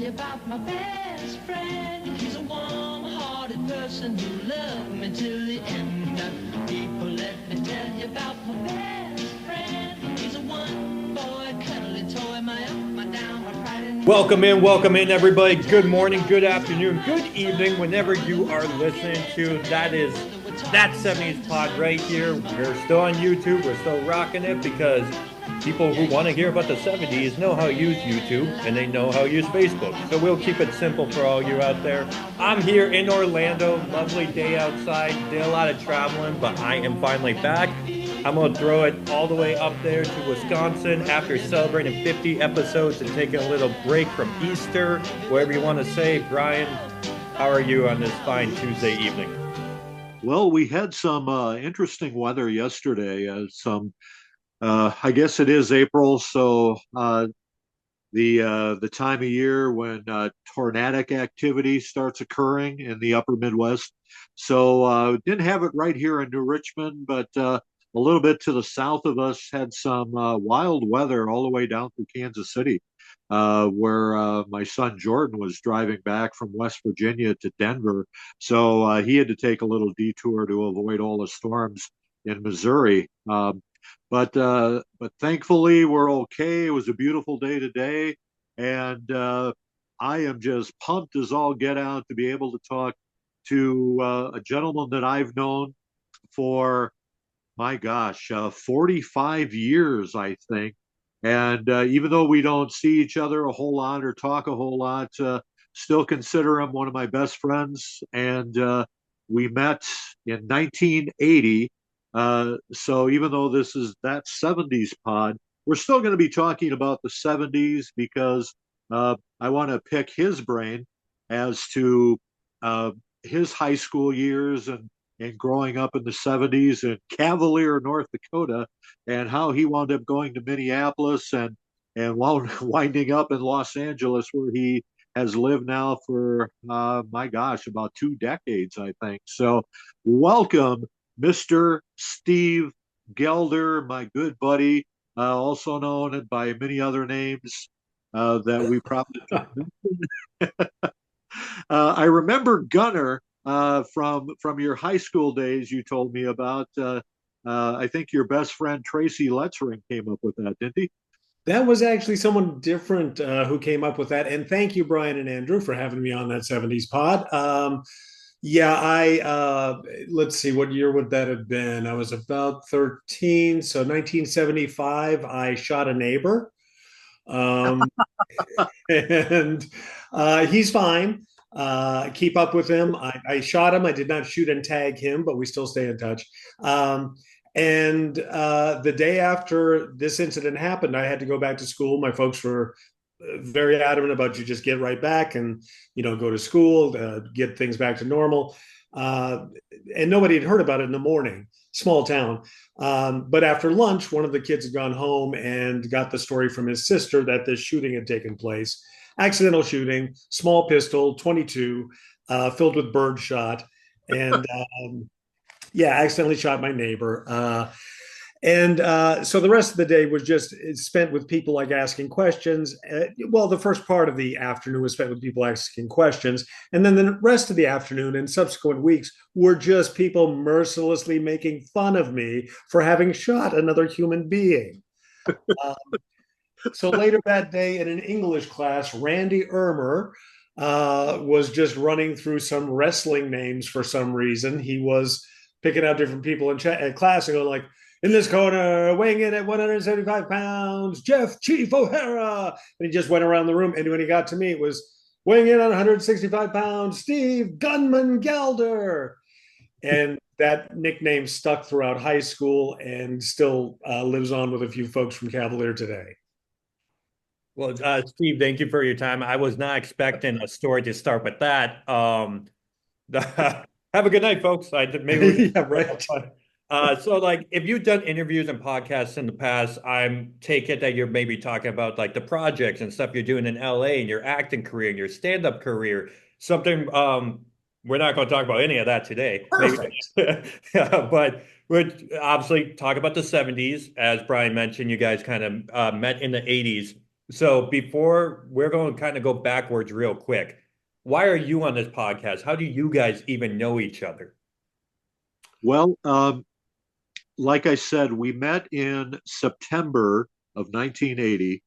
you about my best friend. He's a warm-hearted person who loved me till the end. People, let me tell you about my best friend. He's a one-boy cuddly toy, my up, my down, my pride and... Welcome in, everybody. Good morning, good afternoon, good evening, whenever you are listening to that 70s pod right here. We're still on YouTube. We're still rocking it because people who want to hear about the 70s know how to use YouTube and they know how to use Facebook. So we'll keep it simple for all you out there. I'm here in Orlando. Lovely day outside. Did a lot of traveling, but I am finally back. I'm going to throw it all the way up there to Wisconsin after celebrating 50 episodes and taking a little break from Easter, whatever you want to say. Bryan, how are you on this fine Tuesday evening? Well, we had some interesting weather yesterday. I guess it is April, so the time of year when tornadic activity starts occurring in the upper Midwest. So didn't have it right here in New Richmond, but a little bit to the south of us had some wild weather all the way down through Kansas City, where my son Jordan was driving back from West Virginia to Denver. So he had to take a little detour to avoid all the storms in Missouri. But thankfully we're okay. It was a beautiful day today, and I am just pumped as all get out to be able to talk to a gentleman that I've known for, my gosh, 45 years, I think. And even though we don't see each other a whole lot or talk a whole lot, still consider him one of my best friends. And we met in 1980. So even though this is that 70s pod, we're still going to be talking about the 70s because I want to pick his brain as to his high school years and growing up in the 70s in Cavalier, North Dakota, and how he wound up going to Minneapolis and winding up in Los Angeles, where he has lived now for, my gosh, about 2 decades, I think. So welcome, Mr. Steve Gelder, my good buddy, also known by many other names that we probably don't mention. I remember Gunner from your high school days. You told me about. I think your best friend Tracy Letzering came up with that, didn't he? That was actually someone different who came up with that. And thank you, Bryan and Andrew, for having me on that 70s pod. Let's see, what year would that have been? I was about 13. So 1975, I shot a neighbor. And he's fine. Keep up with him. I shot him. I did not shoot and tag him, but we still stay in touch. And the day after this incident happened, I had to go back to school. My folks were very adamant about you just get right back and, go to school, get things back to normal. And nobody had heard about it in the morning, small town. But after lunch, one of the kids had gone home and got the story from his sister that this shooting had taken place. Accidental shooting, small pistol, 22, filled with bird shot. And accidentally shot my neighbor. So the rest of the day was just spent with people like asking questions. The first part of the afternoon was spent with people asking questions. And then the rest of the afternoon and subsequent weeks were just people mercilessly making fun of me for having shot another human being. So later that day in an English class, Randy Ermer was just running through some wrestling names for some reason. He was picking out different people in class and going like, in this corner, weighing in at 175 pounds, Jeff Chief O'Hara. And he just went around the room. And when he got to me, it was weighing in at 165 pounds, Steve Gunman Gelder. And that nickname stuck throughout high school and still lives on with a few folks from Cavalier today. Well, Steve, thank you for your time. I was not expecting a story to start with that. Have a good night, folks. Maybe yeah, right. So if you've done interviews and podcasts in the past, I'm take it that you're maybe talking about the projects and stuff you're doing in LA and your acting career and your stand-up career. Something we're not going to talk about any of that today. Perfect. But we'll obviously talk about the 70s. As Bryan mentioned, you guys kind of met in the 80s. So before we're going to kind of go backwards real quick. Why are you on this podcast? How do you guys even know each other? Well, like I said, we met in September of 1980.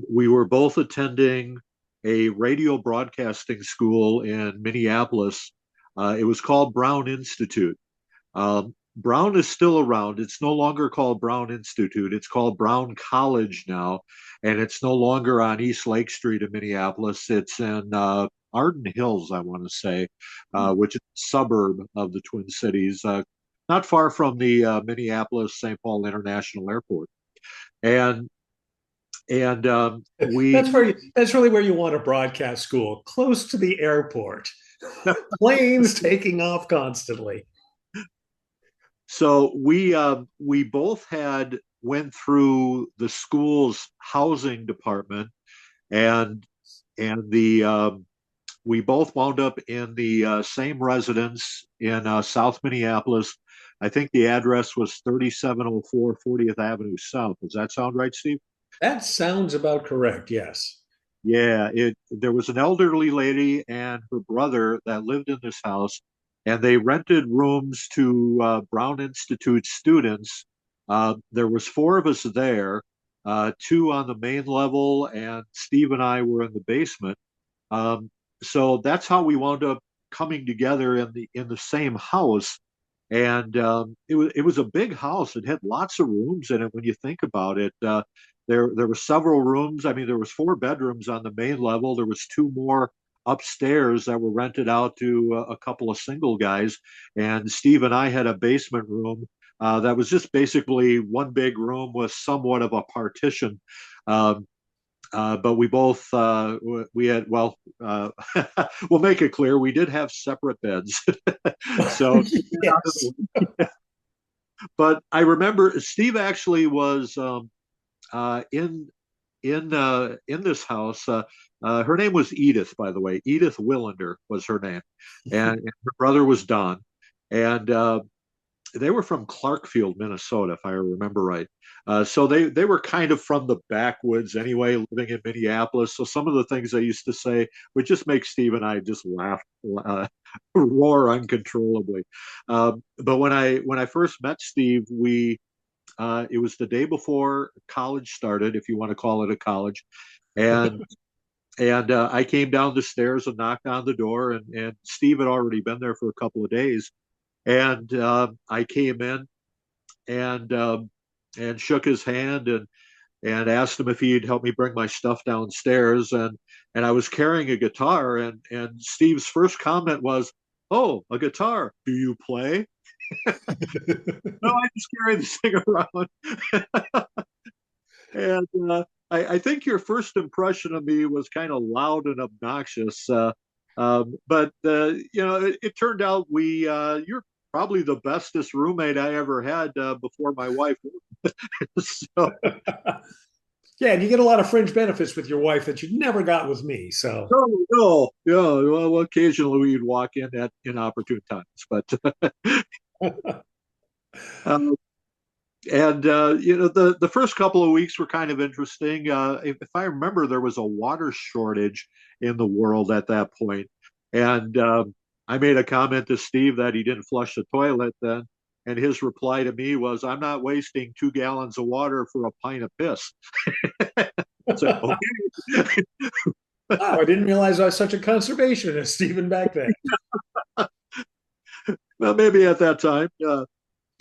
We were both attending a radio broadcasting school in Minneapolis. It was called Brown Institute. Brown is still around. It's no longer called Brown Institute. It's called Brown College now, and it's no longer on East Lake Street in Minneapolis. It's in Arden Hills, I want to say, which is a suburb of the Twin Cities, not far from the Minneapolis St. Paul International Airport. And we That's really where you want a broadcast school, close to the airport. Planes taking off constantly. So we both had went through the school's housing department, and the we both wound up in the same residence in South Minneapolis. I think the address was 3704 40th Avenue South. Does that sound right, Steve? That sounds about correct. Yes. Yeah, it there was an elderly lady and her brother that lived in this house, and they rented rooms to Brown Institute students. There was four of us there, two on the main level, and Steve and I were in the basement. Um, so that's how we wound up coming together in the same house. And it was a big house. It had lots of rooms in it when you think about it. There were several rooms. I mean, there was four bedrooms on the main level. There was two more upstairs that were rented out to a couple of single guys. And Steve and I had a basement room that was just basically one big room with somewhat of a partition. Um, but we both we had well we'll make it clear we did have separate beds. So Yes. but I remember Steve actually was in in this house. Her name was Edith, by the way. Edith Willander was her name, and her brother was Don, and they were from Clarkfield, Minnesota, if I remember right. So they were kind of from the backwoods anyway, living in Minneapolis. So some of the things they used to say would just make Steve and I just laugh, roar uncontrollably. But when I first met Steve, we it was the day before college started, if you want to call it a college, and I came down the stairs and knocked on the door, and Steve had already been there for a couple of days, and I came in and shook his hand and asked him if he'd help me bring my stuff downstairs, and I was carrying a guitar, and Steve's first comment was, "Oh, a guitar? Do you play?" No, I just carry this thing around. And I think your first impression of me was kind of loud and obnoxious. But it turned out you're probably the bestest roommate I ever had before my wife. So Yeah, and you get a lot of fringe benefits with your wife that you never got with me. So no, yeah. Well, occasionally we'd walk in at inopportune times, but um, and the first couple of weeks were kind of interesting. If I remember, there was a water shortage in the world at that point, and I made a comment to Steve that he didn't flush the toilet then, and his reply to me was, "I'm not wasting 2 gallons of water for a pint of piss." So okay. wow, I didn't realize I was such a conservationist, Stephen, back then. Well, maybe at that time.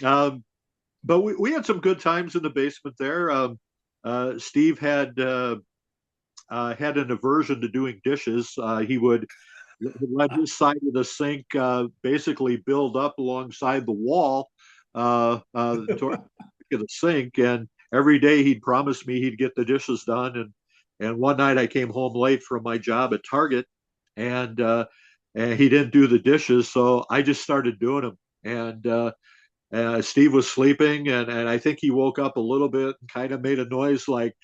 Um, but we had some good times in the basement there. Steve had an aversion to doing dishes. He would let his side of the sink basically build up alongside the wall to the sink, and every day he'd promise me he'd get the dishes done. And one night I came home late from my job at Target, and he didn't do the dishes, so I just started doing them. Steve was sleeping, and I think he woke up a little bit and kind of made a noise like,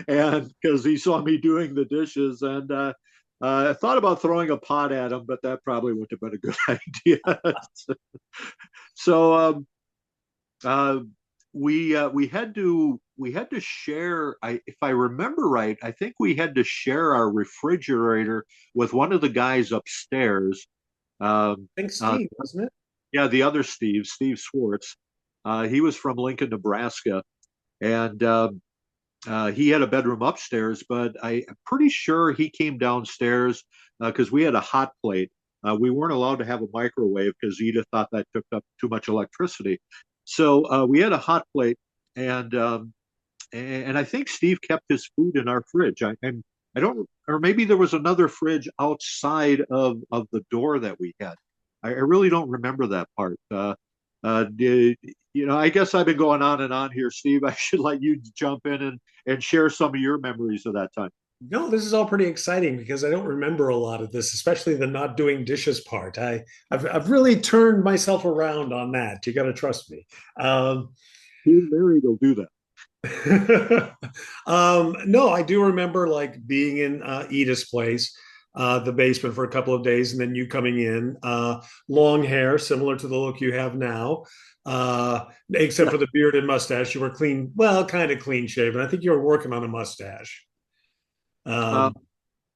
and because he saw me doing the dishes, and I thought about throwing a pot at him, but that probably wouldn't have been a good idea. So we had to share. If I remember right, I think we had to share our refrigerator with one of the guys upstairs. Um, I think uh, Steve, wasn't it? yeah, the other Steve, Steve Swartz. He was from Lincoln, Nebraska, and he had a bedroom upstairs. But I'm pretty sure he came downstairs because we had a hot plate. We weren't allowed to have a microwave because Edith thought that took up too much electricity. So we had a hot plate, and I think Steve kept his food in our fridge. And I don't, or maybe there was another fridge outside of the door that we had. I really don't remember that part. Did, I guess I've been going on and on here, Steve. I should let you jump in and share some of your memories of that time. No, this is all pretty exciting because I don't remember a lot of this, especially the not doing dishes part. I've really turned myself around on that. You got to trust me. Being married will do that. No, I do remember like being in Edith's place, the basement for a couple of days, and then you coming in, long hair, similar to the look you have now, except Yeah. for the beard and mustache. You were clean, well, kind of clean shaven. I think you were working on a mustache. Uh, Um,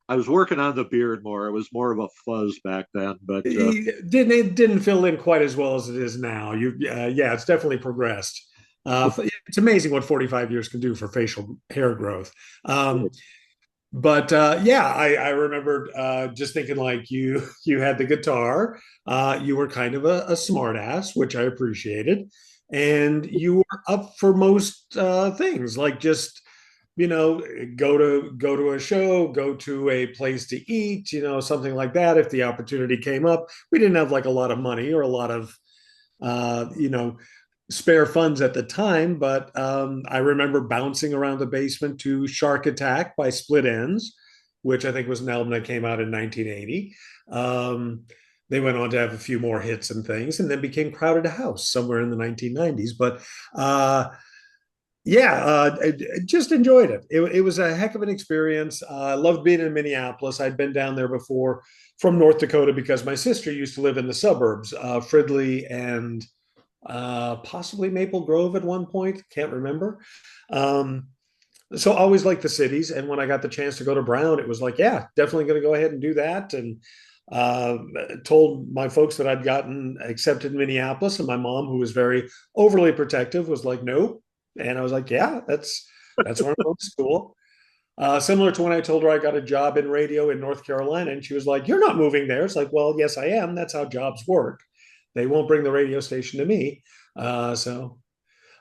I was working on the beard more. It was more of a fuzz back then, but it didn't fill in quite as well as it is now. Yeah, it's definitely progressed. It's amazing what 45 years can do for facial hair growth. Um, but yeah, I remember just thinking like you had the guitar, you were kind of a smart ass, which I appreciated, and you were up for most things, like just go to a show, go to a place to eat, something like that. If the opportunity came up, we didn't have like a lot of money or a lot of uh, you know spare funds at the time, but I remember bouncing around the basement to Shark Attack by Split Ends, which I think was an album that came out in 1980. They went on to have a few more hits and things, and then became Crowded House somewhere in the 1990s. But yeah, I just enjoyed it. It was a heck of an experience. I loved being in Minneapolis. I'd been down there before from North Dakota because my sister used to live in the suburbs, Fridley and possibly Maple Grove at one point. Can't remember. Um, so always liked the cities. And when I got the chance to go to Brown, it was like, yeah, definitely going to go ahead and do that. And uh, told my folks that I'd gotten accepted in Minneapolis, and my mom, who was very overly protective, was like, nope. And I was like, yeah, that's where I'm going to school. Similar to when I told her I got a job in radio in North Carolina, and she was like, "You're not moving there." It's like, well, yes, I am. That's how jobs work. They won't bring the radio station to me. So,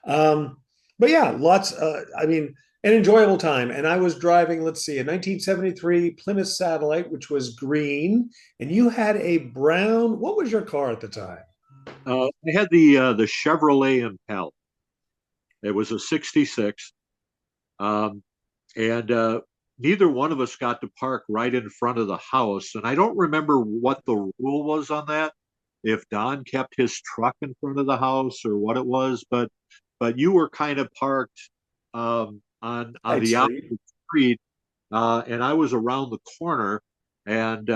um, but yeah, lots. I mean, an enjoyable time. And I was driving, let's see, a 1973 Plymouth Satellite, which was green, and you had a brown. What was your car at the time? I had the Chevrolet Impala. It was a '66, um, and neither one of us got to park right in front of the house. And I don't remember what the rule was on that, if Don kept his truck in front of the house or what it was. But you were kind of parked on Side the Street. opposite street, and I was around the corner, and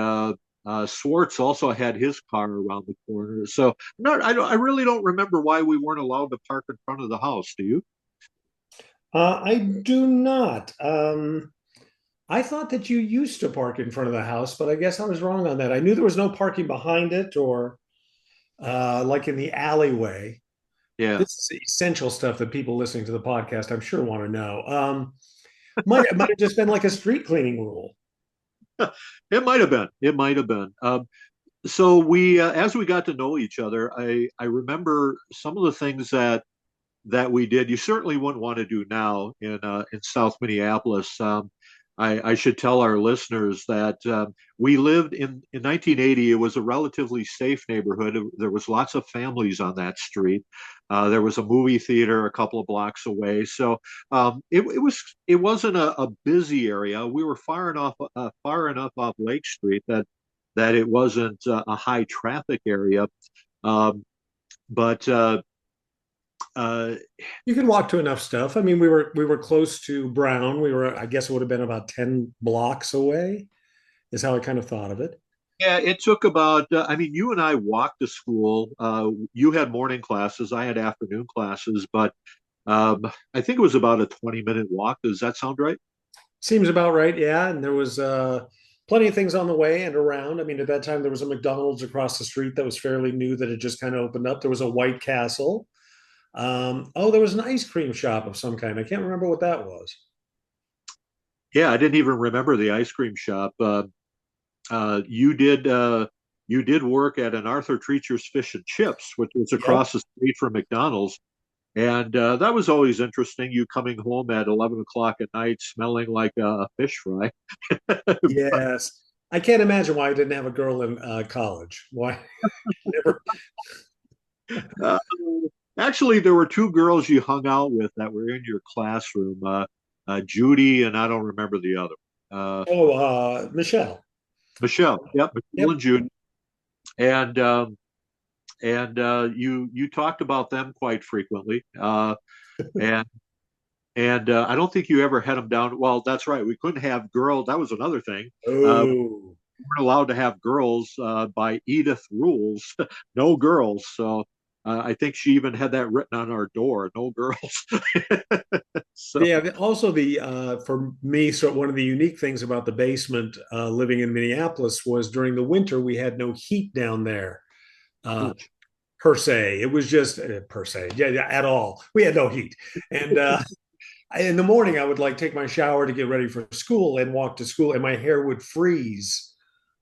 Swartz also had his car around the corner. So not, I really don't remember why we weren't allowed to park in front of the house. Do you? I do not. I thought that you used to park in front of the house, but I guess I was wrong on that. I knew there was no parking behind it or like in the alleyway. Yeah, This is essential stuff that people listening to the podcast, I'm sure, want to know. Might have just been like a street cleaning rule. it might have been. It might have been. So we, as we got to know each other, I remember some of the things that we did. You certainly wouldn't want to do now in South Minneapolis. I should tell our listeners that we lived in 1980. It was a relatively safe neighborhood. There was lots of families on that street. There was a movie theater a couple of blocks away, so it wasn't a busy area. We were far enough off Lake Street that it wasn't a high traffic area. Um, but uh, You can walk to enough stuff. I mean, we were close to Brown. We were, I guess, it would have been about 10 blocks away. Is how I kind of thought of it. Yeah, it took about, I mean, you and I walked to school. You had morning classes, I had afternoon classes, but I think it was about a 20-minute walk. Does that sound right? Seems about right, yeah. And there was plenty of things on the way and around. I mean, at that time there was a McDonald's across the street that was fairly new that had just kind of opened up. There was a White Castle. Oh, there was an ice cream shop of some kind. I can't remember what that was. Yeah, I didn't even remember the ice cream shop. Uh, you did you did work at an Arthur Treacher's Fish and Chips, which was Yep. across the street from McDonald's, and that was always interesting. You coming home at 11 o'clock at night, smelling like a fish fry. Yes. I can't imagine why I didn't have a girl in college. Why never? Uh, Actually, there were two girls you hung out with that were in your classroom, Judy, and I don't remember the other. Oh, Michelle. Michelle, yep, Michelle Yep. and Judy, and you talked about them quite frequently, and I don't think you ever had them down. Well, that's right, we couldn't have girls. That was another thing. Oh. We weren't allowed to have girls by Edith rules, no girls. So I think she even had that written on our door, no girls. So Yeah. Also, the for me, so one of the unique things about the basement living in Minneapolis was during the winter we had no heat down there. Uh, per se. It was just per se, yeah, yeah, at all. We had no heat, and in the morning I would like take my shower to get ready for school and walk to school, and my hair would freeze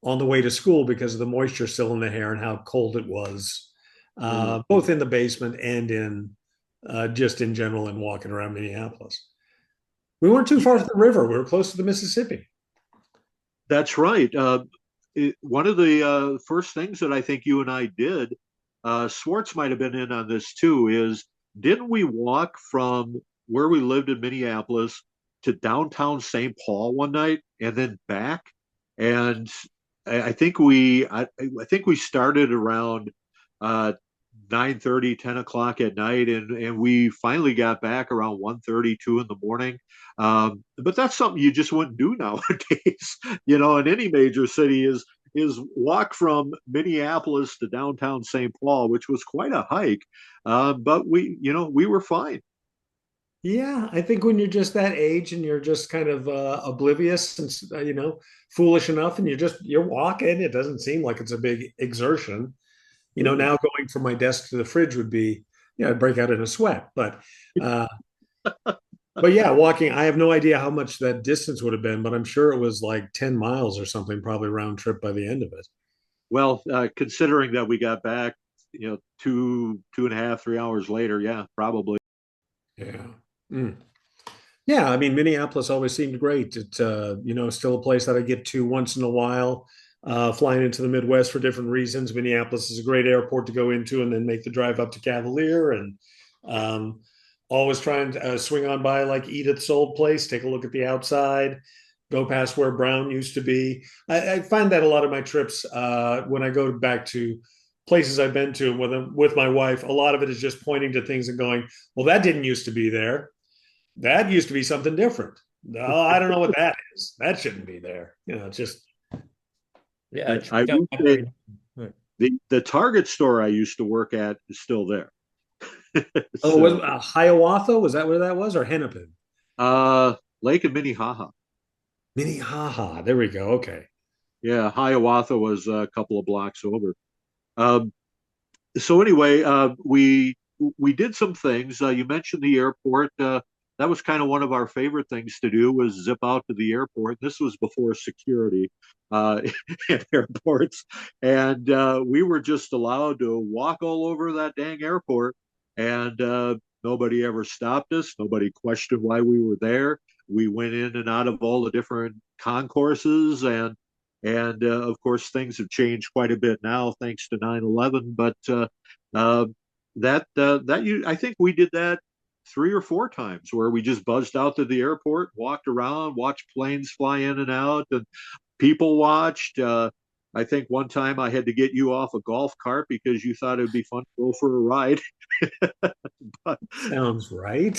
on the way to school because of the moisture still in the hair and how cold it was, both in the basement and in just in general and walking around Minneapolis. We weren't too far from the river. We were close to the Mississippi. that's right. One of the first things that I think you and I did, Swartz might have been in on this too, is didn't we walk from where we lived in Minneapolis to downtown St. Paul one night and then back? And I think we started around uh, 9:30, 10 o'clock at night, and we finally got back around 1:30, 2 in the morning. But that's something you just wouldn't do nowadays, in any major city is walk from Minneapolis to downtown St. Paul, which was quite a hike. But we were fine. Yeah, I think when you're just that age and you're just kind of oblivious and foolish enough, and you're walking, it doesn't seem like it's a big exertion. Now going from my desk to the fridge would be, I'd break out in a sweat. Uh, but yeah, walking, I have no idea how much that distance would have been, but I'm sure it was like 10 miles or something, probably round trip by the end of it. Well, considering that we got back, 2.5, 3 hours later, yeah, probably. Yeah. Mm. Yeah, I mean, Minneapolis always seemed great. It's still a place that I get to once in a while, flying into the Midwest for different reasons. Minneapolis is a great airport to go into and then make the drive up to Cavalier, and um, always trying to swing on by like Edith's old place, take a look at the outside, go past where Brown used to be. I find that a lot of my trips, when I go back to places I've been to with my wife, a lot of it is just pointing to things and going, well, that didn't used to be there. That used to be something different. No, I don't know what that is. That shouldn't be there. It's just, Yeah, I check out will say every. the Target store I used to work at is still there. oh, was So, Hiawatha? Was that where that was, or Hennepin? uh, Lake and Minnehaha. Minnehaha. There we go. Okay. Yeah, Hiawatha was a couple of blocks over. Um, so anyway, we did some things. You mentioned the airport. That was kind of one of our favorite things to do was zip out to the airport. This was before security uh, at airports, and we were just allowed to walk all over that dang airport, and nobody ever stopped us. Nobody questioned why we were there. We went in and out of all the different concourses, and of course things have changed quite a bit now thanks to 9/11. But uh, I think we did that 3 or 4 times where we just buzzed out to the airport, walked around, watched planes fly in and out, and people watched. I think one time I had to get you off a golf cart because you thought it would be fun to go for a ride. But Sounds right.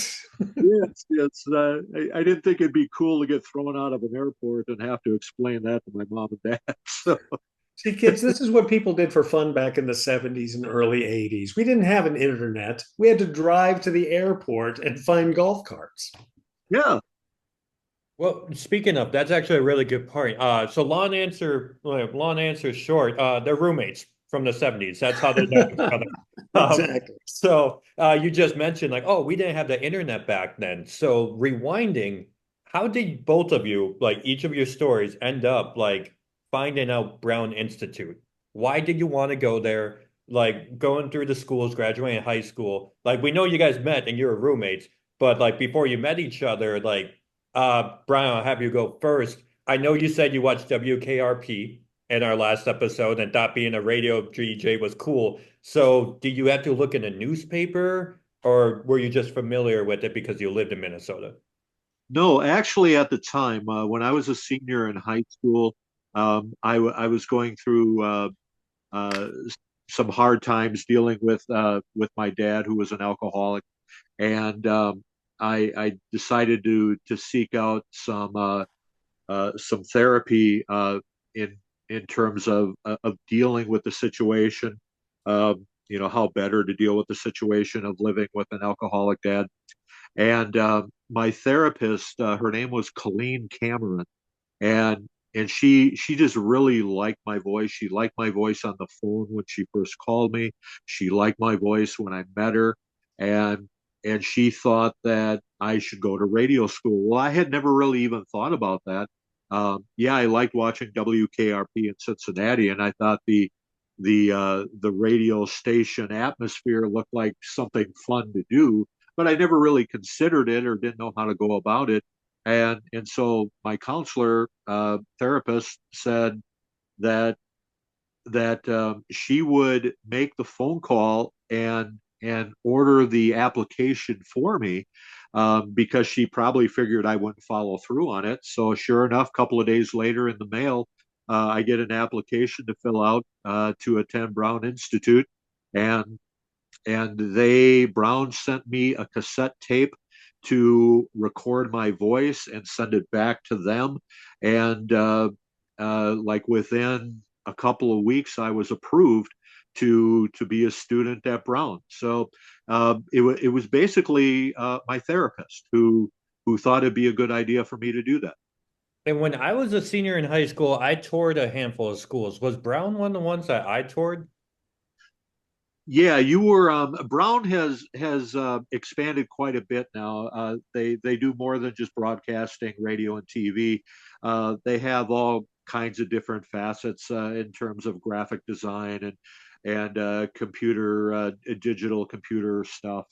yes, yes, I didn't think it'd be cool to get thrown out of an airport and have to explain that to my mom and dad. So See, kids, this is what people did for fun back in the 70s and early 80s. We didn't have an internet. We had to drive to the airport and find golf carts. Yeah. Well, speaking of, that's actually a really good point. So long answer short, they're roommates from the 70s. That's how they know each other. Exactly. You just mentioned like, oh, we didn't have the internet back then. So rewinding, how did both of you, like each of your stories, end up like finding out Brown Institute? Why did you want to go there? Like going through the schools, graduating high school. Like we know you guys met and you were roommates, but like before you met each other, like Brian, I'll have you go first. I know you said you watched WKRP in our last episode and thought being a radio DJ was cool. So, did you have to look in a newspaper or were you just familiar with it because you lived in Minnesota? No, actually, at the time when I was a senior in high school, I was going through uh, some hard times dealing with my dad, who was an alcoholic, and I decided to seek out some therapy in terms of dealing with the situation. How better to deal with the situation of living with an alcoholic dad. And my therapist, her name was Colleen Cameron, and she just really liked my voice. She liked my voice on the phone when she first called me. She liked my voice when I met her, and she thought that I should go to radio school. Well, I had never really even thought about that. Yeah, I liked watching WKRP in Cincinnati, and I thought the radio station atmosphere looked like something fun to do, but I never really considered it or didn't know how to go about it. And so my counselor therapist said that she would make the phone call and order the application for me, because she probably figured I wouldn't follow through on it. So sure enough, a couple of days later in the mail, I get an application to fill out to attend Brown Institute, and Brown sent me a cassette tape to record my voice and send it back to them. And like within a couple of weeks, I was approved to be a student at Brown. So it was basically my therapist who thought it'd be a good idea for me to do that. And when I was a senior in high school, I toured a handful of schools. Was Brown one of the ones that I toured? Yeah, you were. Brown has expanded quite a bit now. They do more than just broadcasting, radio and TV. They have all kinds of different facets in terms of graphic design and computer digital computer stuff,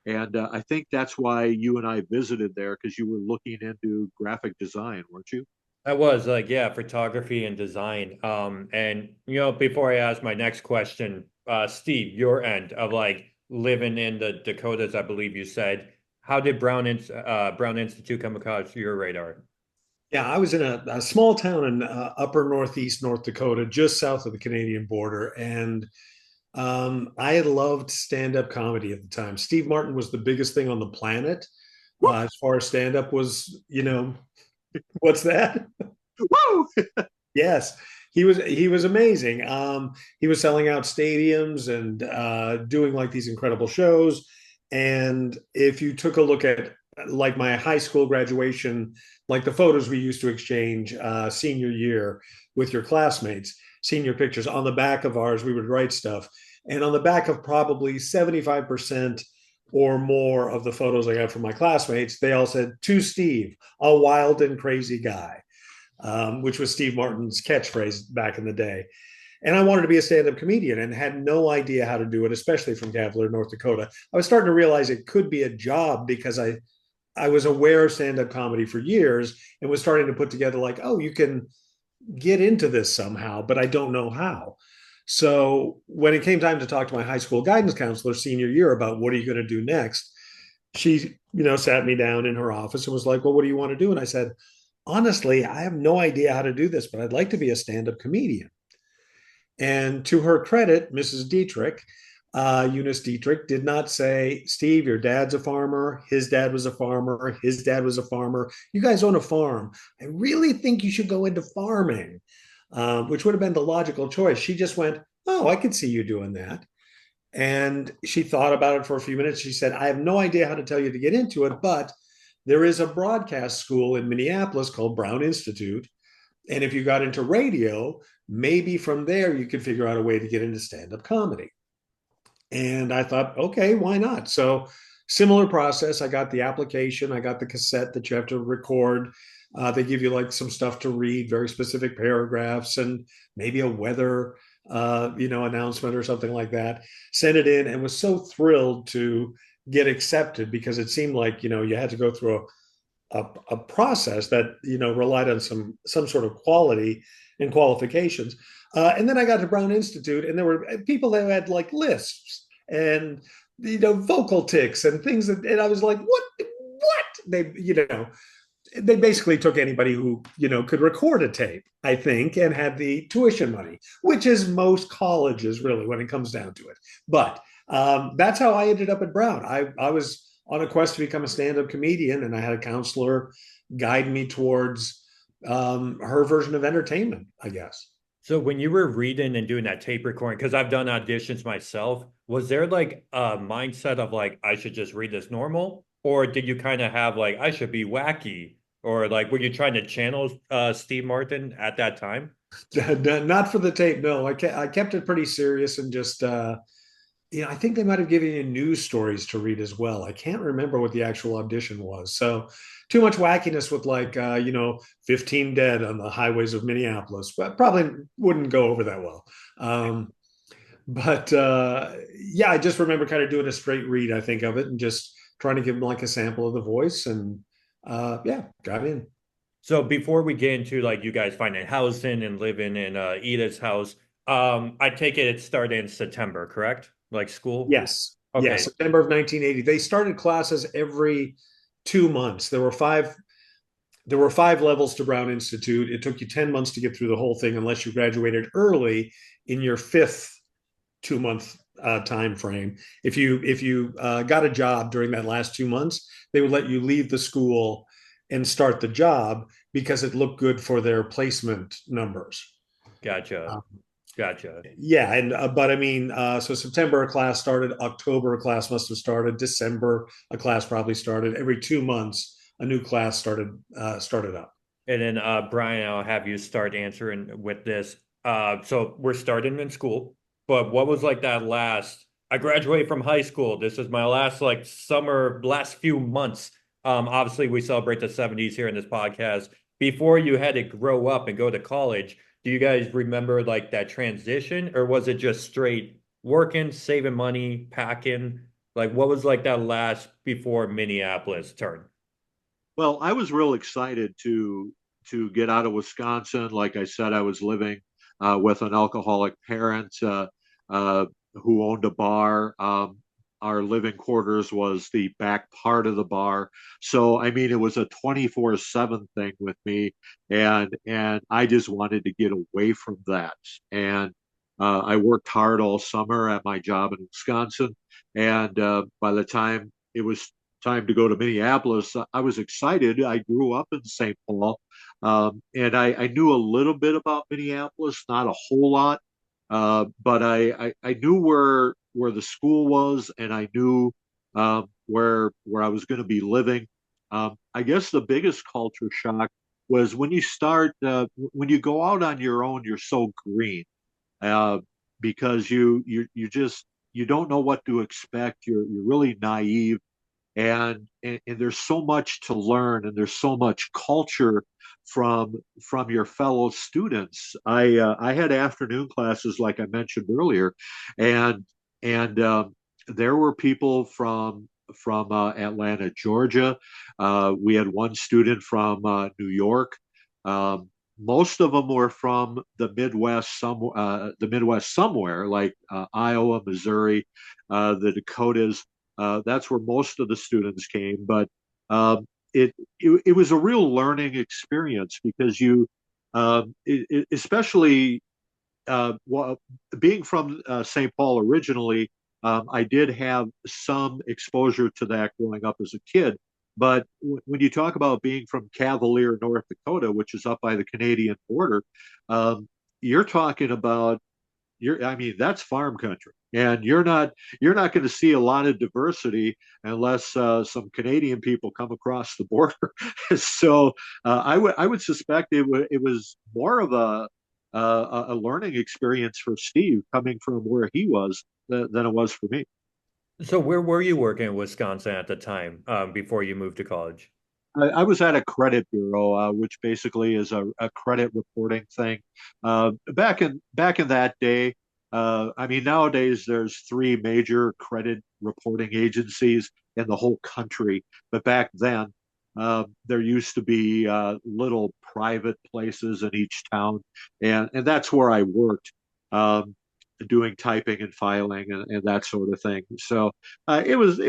and I think that's why you and I visited there, because you were looking into graphic design, weren't you? I was like, yeah, photography and design. And before I ask my next question, Steve, your end of like living in the Dakotas, I believe you said, how did Brown Institute come across your radar? Yeah, I was in a small town in upper northeast North Dakota, just south of the Canadian border. And I had loved stand-up comedy at the time. Steve Martin was the biggest thing on the planet as far as stand-up was, what's that? Woo! Yes, he was amazing. He was selling out stadiums and doing like these incredible shows. And if you took a look at like my high school graduation, like the photos we used to exchange senior year with your classmates, senior pictures on the back of ours, we would write stuff. And on the back of probably 75% or more of the photos I got from my classmates, they all said, "To Steve, a wild and crazy guy," which was Steve Martin's catchphrase back in the day. And I wanted to be a stand up comedian and had no idea how to do it, especially from Cavalier, North Dakota. I was starting to realize it could be a job because I was aware of stand up comedy for years and was starting to put together, like, oh, you can get into this somehow, but I don't know how. So when it came time to talk to my high school guidance counselor senior year about what are you going to do next, she, sat me down in her office and was like, well, what do you want to do? And I said, honestly, I have no idea how to do this, but I'd like to be a stand-up comedian. And to her credit, Mrs. Dietrich, Eunice Dietrich, did not say, Steve, your dad's a farmer. His dad was a farmer. His dad was a farmer. You guys own a farm. I really think you should go into farming. which would have been the logical choice. She just went, "Oh, I could see you doing that." And she thought about it for a few minutes. She said, "I have no idea how to tell you to get into it, but there is a broadcast school in Minneapolis called Brown Institute. And if you got into radio, maybe from there you could figure out a way to get into stand-up comedy." And I thought, okay, why not? So, similar process. I got the application, I got the cassette that you have to record. They give you like some stuff to read, very specific paragraphs, and maybe a weather, announcement or something like that. Sent it in, and was so thrilled to get accepted because it seemed like you had to go through a process that relied on some sort of quality and qualifications. And then I got to Brown Institute, and there were people that had like lisps and vocal tics and things that, and I was like, what? They basically took anybody who could record a tape, I think, and had the tuition money, which is most colleges really when it comes down to it. But that's how I ended up at Brown. I was on a quest to become a stand-up comedian, and I had a counselor guide me towards her version of entertainment, I guess. So when you were reading and doing that tape recording, because I've done auditions myself, was there like a mindset of like I should just read this normal, or did you kind of have like I should be wacky, or like were you trying to channel Steve Martin at that time? Not for the tape, no. I kept it pretty serious and just I think they might have given you news stories to read as well. I can't remember what the actual audition was. So too much wackiness with like 15 dead on the highways of Minneapolis, but probably wouldn't go over that well. But yeah, I just remember kind of doing a straight read, I think, of it and just trying to give them like a sample of the voice and yeah, got in. So before we get into like you guys finding housing and living in Edith's house, I take it started in September, correct? Like school? Yes. Yeah, Okay. September of 1980. They started classes every 2 months. There were five levels to Brown Institute. It took you 10 months to get through the whole thing unless you graduated early in your fifth 2 month time frame. If you got a job during that last 2 months, they would let you leave the school and start the job because it looked good for their placement numbers. Gotcha. Um, Gotcha. yeah, and but I mean, so September a class started, October a class must have started, December a class probably started. Every 2 months, a new class started up. And then Brian, I'll have you start answering with this. So we're starting in school, but what was like that last? I graduated from high school. This is my last like summer, last few months. Obviously, we celebrate the 70s here in this podcast. Before you had to grow up and go to college, do you guys remember like that transition, or was it just straight working, saving money, packing? Like, what was like that last before Minneapolis turned? Well, I was real excited to get out of Wisconsin. Like I said, I was living with an alcoholic parent uh, who owned a bar. Our living quarters was the back part of the bar, so I mean, it was a 24/7 thing with me, and I just wanted to get away from that. And I worked hard all summer at my job in Wisconsin, and by the time it was time to go to Minneapolis, I was excited. I grew up in St. Paul, and I knew a little bit about Minneapolis, not a whole lot, but I knew where the school was, and I knew where I was going to be living. I guess the biggest culture shock was when you go out on your own, you're so green uh, because you just you don't know what to expect. You're really naive, and there's so much to learn, and there's so much culture from your fellow students. I had afternoon classes like I mentioned earlier, and and there were people from Atlanta, Georgia. We had one student from New York. Um, Most of them were from the Midwest somewhere, like Iowa, Missouri, the Dakotas. That's where most of the students came, but it was a real learning experience because especially well, being from St. Paul originally, I did have some exposure to that growing up as a kid. But when you talk about being from Cavalier, North Dakota, which is up by the Canadian border, you're talking about I mean, that's farm country, and you're not going to see a lot of diversity unless some Canadian people come across the border. So I would suspect it was more of a learning experience for Steve coming from where he was than it was for me. So where were you working in Wisconsin at the time, before you moved to college? I was at a credit bureau, which basically is a credit reporting thing. Back in that day, I mean, nowadays there's three major credit reporting agencies in the whole country, but back then there used to be little private places in each town, and that's where I worked. Doing typing and filing and that sort of thing. So it was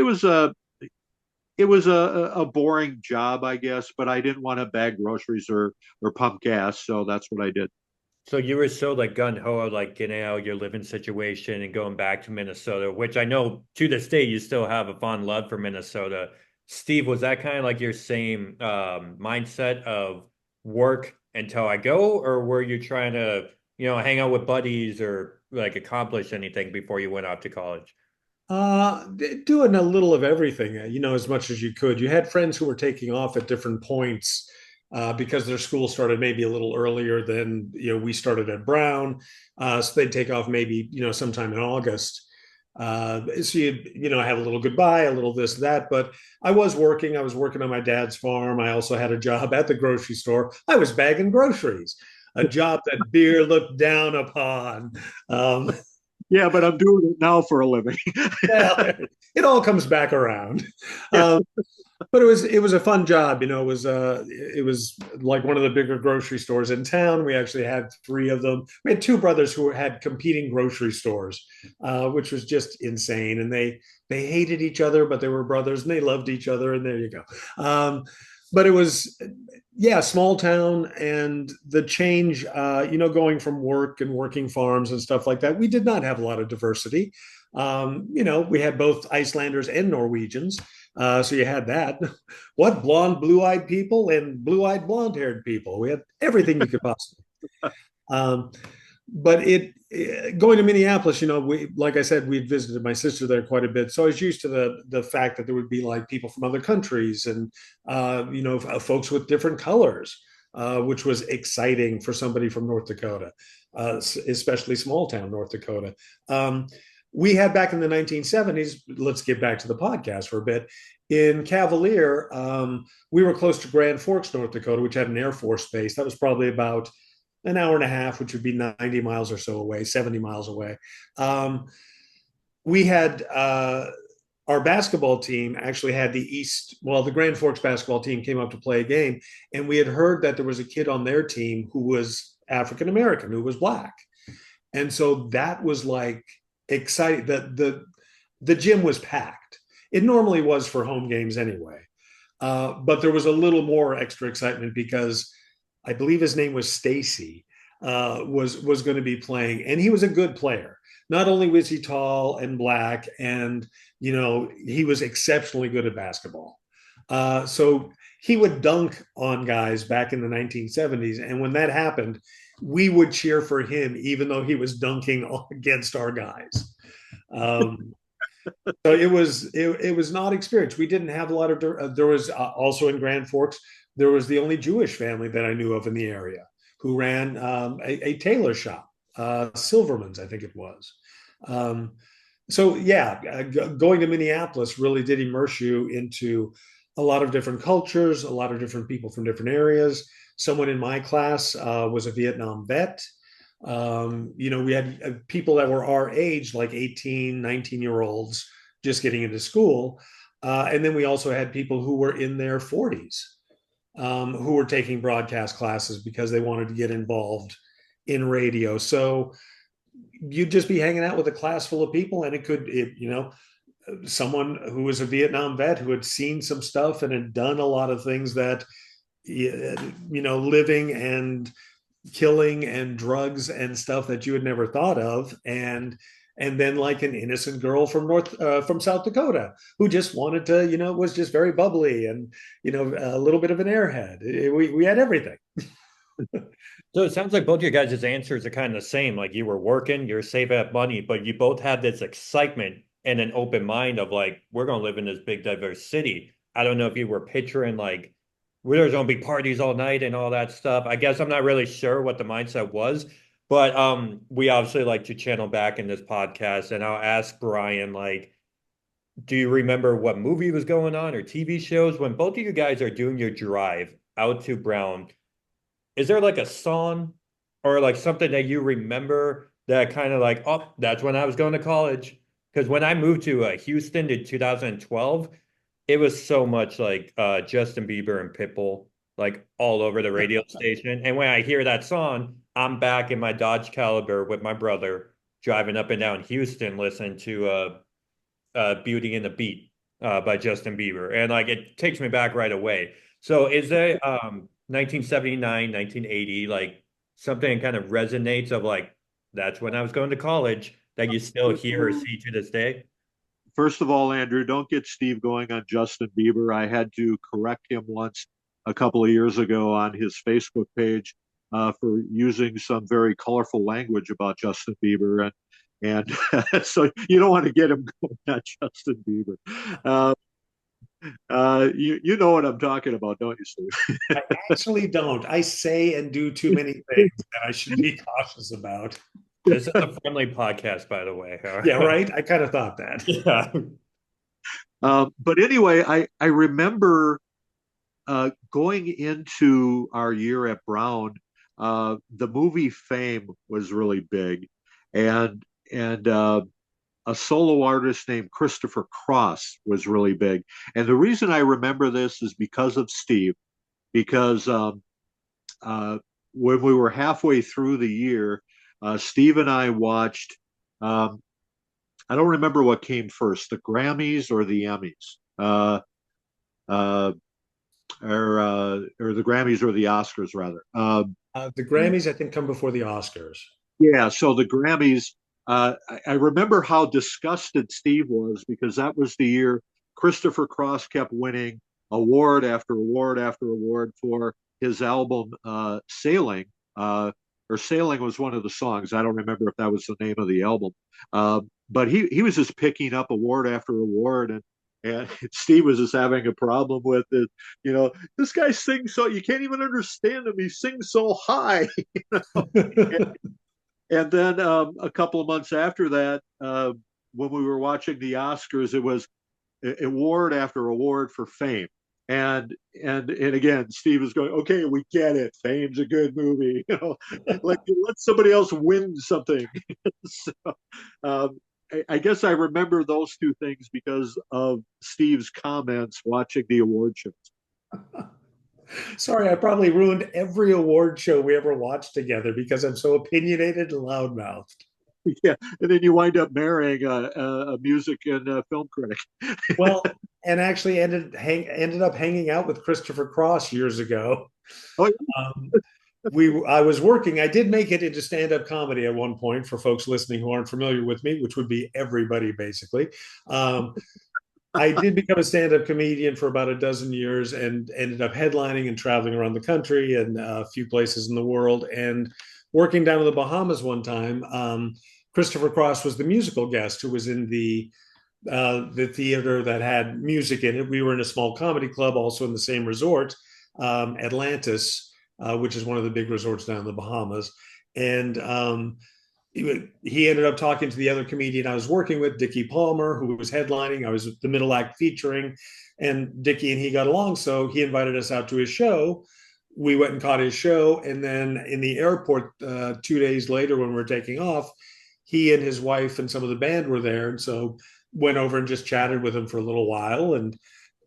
a boring job, I guess, but I didn't want to bag groceries or pump gas, so that's what I did. So you were so like gun ho, like getting out of your living situation and going back to Minnesota, which I know to this day you still have a fond love for Minnesota. Steve, was that kind of like your same mindset of work until I go, or were you trying to, hang out with buddies or like accomplish anything before you went off to college? Doing a little of everything, as much as you could. You had friends who were taking off at different points because their school started maybe a little earlier than we started at Brown, so they'd take off maybe sometime in August. So you have a little goodbye, a little this that. But I was working. I was working on my dad's farm. I also had a job at the grocery store. I was bagging groceries, a job that beer looked down upon. Um, Yeah, but I'm doing it now for a living. yeah, it all comes back around. Yeah. Um, but it was a fun job. It was like one of the bigger grocery stores in town. We actually had three of them. We had two brothers who had competing grocery stores, which was just insane. And they hated each other, but they were brothers and they loved each other. And there you go. But it was, yeah, small town, and the change, going from work and working farms and stuff like that. We did not have a lot of diversity. We had both Icelanders and Norwegians. So you had that. What blonde, blue-eyed people and blue-eyed, blonde-haired people. We had everything you could possibly. Um, but going to Minneapolis, we, like I said, we'd visited my sister there quite a bit, so I was used to the fact that there would be like people from other countries and folks with different colors, which was exciting for somebody from North Dakota, especially small town North Dakota. We had back in the 1970s. Let's get back to the podcast for a bit. In Cavalier, we were close to Grand Forks, North Dakota, which had an Air Force base. That was probably about an hour and a half, which would be 90 miles or so away, 70 miles away. We had our basketball team actually had the Grand Forks basketball team came up to play a game, and we had heard that there was a kid on their team who was African American, who was black. And so that was like exciting. The gym was packed. It normally was for home games anyway. But there was a little more extra excitement because I believe his name was Stacy, was going to be playing, and he was a good player. Not only was he tall and black, and he was exceptionally good at basketball. So he would dunk on guys back in the 1970s, and when that happened, we would cheer for him, even though he was dunking against our guys. So it was not experienced. We didn't have a lot of. There was also in Grand Forks, there was the only Jewish family that I knew of in the area who ran a tailor shop, Silverman's, I think it was. So yeah, going to Minneapolis really did immerse you into a lot of different cultures, a lot of different people from different areas. Someone in my class was a Vietnam vet. We had people that were our age, like 18, 19-year-olds, just getting into school. And then we also had people who were in their 40s, who were taking broadcast classes because they wanted to get involved in radio. So you'd just be hanging out with a class full of people, and someone who was a Vietnam vet who had seen some stuff and had done a lot of things that, living and killing and drugs and stuff that you had never thought of, and then like an innocent girl from South Dakota who just wanted to, was just very bubbly and a little bit of an airhead. We had everything. So it sounds like both your guys' answers are kind of the same. Like you were working, you're saving up money, but you both had this excitement and an open mind of like, we're gonna live in this big diverse city. I don't know if you were picturing like where there's gonna be parties all night and all that stuff. I guess I'm not really sure what the mindset was, but we obviously like to channel back in this podcast and I'll ask Bryan like, do you remember what movie was going on or TV shows when both of you guys are doing your drive out to Brown? Is there like a song or like something that you remember that kind of like, oh, that's when I was going to college? Because when I moved to Houston in 2012, it was so much like Justin Bieber and Pitbull, like all over the radio station. And when I hear that song, I'm back in my Dodge Caliber with my brother driving up and down Houston, listening to Beauty and the Beat by Justin Bieber. And like it takes me back right away. So is there 1979, 1980, like something that kind of resonates of like that's when I was going to college that you still hear or see to this day? First of all, Andrew, don't get Steve going on Justin Bieber. I had to correct him once a couple of years ago on his Facebook page for using some very colorful language about Justin Bieber, and so you don't want to get him going on Justin Bieber. Uh, you know what I'm talking about, don't you, Steve? I actually don't. I say and do too many things that I should be cautious about. This is a friendly podcast, by the way. Yeah, right. I kind of thought that. Yeah. But anyway, I remember going into our year at Brown. The movie Fame was really big, and a solo artist named Christopher Cross was really big. And the reason I remember this is because of Steve, because when we were halfway through the year, Steve and I watched. I don't remember what came first, the Grammys or the Emmys, uh, or the Grammys or the Oscars rather. The Grammys, I think, come before the Oscars. Yeah, so the Grammys. I remember how disgusted Steve was because that was the year Christopher Cross kept winning award after award after award for his album Sailing. Or Sailing was one of the songs. I don't remember if that was the name of the album. But he was just picking up award after award, and Steve was just having a problem with it. You know, this guy sings so you can't even understand him. He sings so high. You know? And then a couple of months after that, when we were watching the Oscars, it was award after award for Fame. And again, Steve is going, okay, we get it. Fame's a good movie. You know, like let somebody else win something. So, I guess I remember those two things because of Steve's comments watching the award shows. Sorry, I probably ruined every award show we ever watched together because I'm so opinionated and loudmouthed. Yeah, and then you wind up marrying a music and a film critic. Well, and actually ended up hanging out with Christopher Cross years ago. Oh, yeah. I was working. I did make it into stand-up comedy at one point for folks listening who aren't familiar with me, which would be everybody basically. I did become a stand-up comedian for about a dozen years and ended up headlining and traveling around the country and a few places in the world. And working down in the Bahamas one time, Christopher Cross was the musical guest who was in the theater that had music in it. We were in a small comedy club, also in the same resort, Atlantis, which is one of the big resorts down in the Bahamas. And he ended up talking to the other comedian I was working with, Dickie Palmer, who was headlining. I was the middle act featuring, and Dickie and he got along. So he invited us out to his show. We went and caught his show. And then in the airport 2 days later, when we were taking off, he and his wife and some of the band were there. And so went over and just chatted with him for a little while and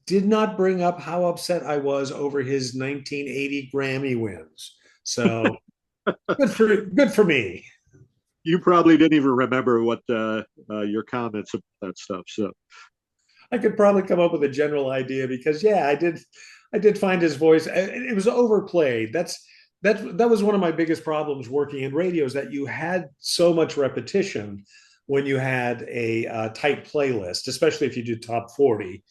did not bring up how upset I was over his 1980 Grammy wins. So good for me. You probably didn't even remember what your comments about that stuff. So I could probably come up with a general idea because yeah, I did find his voice. It was overplayed. That was one of my biggest problems working in radio is that you had so much repetition when you had a tight playlist, especially if you did top 40.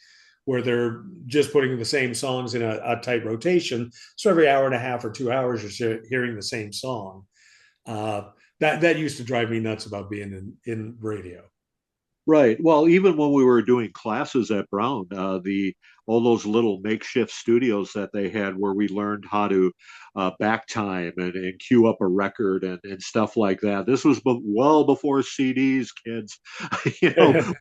where they're just putting the same songs in a tight rotation. So every hour and a half or 2 hours, you're hearing the same song. That used to drive me nuts about being in radio. Right. Well, even when we were doing classes at Brown, the all those little makeshift studios that they had where we learned how to back time and cue up a record and stuff like that. This was well before CDs, kids. You know,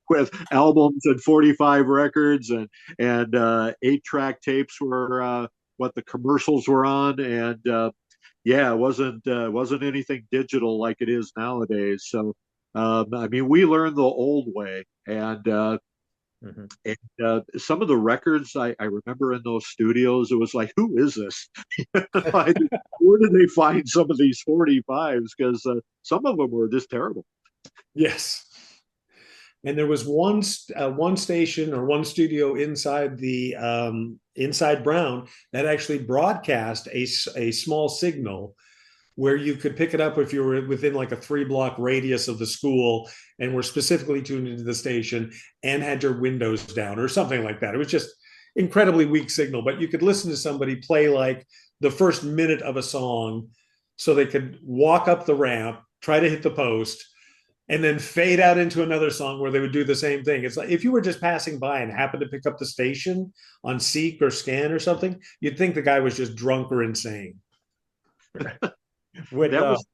with albums and 45 records and 8-track tapes were what the commercials were on, and yeah, it wasn't anything digital like it is nowadays. So I mean, we learned the old way, Mhm. and some of the records I remember in those studios, it was like, who is this? Where did they find some of these 45s? Because some of them were just terrible. Yes. And there was one station or one studio inside the inside Brown that actually broadcast a small signal where you could pick it up if you were within like a 3 block radius of the school and were specifically tuned into the station and had your windows down or something like that. It was just incredibly weak signal, but you could listen to somebody play like the first minute of a song so they could walk up the ramp, try to hit the post, and then fade out into another song where they would do the same thing. It's like if you were just passing by and happened to pick up the station on Seek or Scan or something, you'd think the guy was just drunk or insane. With That was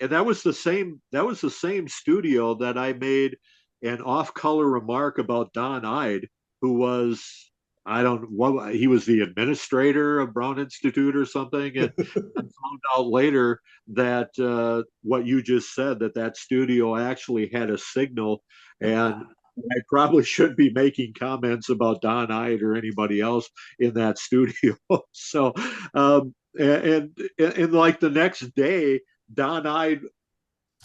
and that was the same studio that I made an off-color remark about Don Ide, who was I don't what he was the administrator of Brown Institute or something, and found out later that what you just said, that studio actually had a signal, and I probably should be making comments about Don Ide or anybody else in that studio. So, and like the next day, Don Ide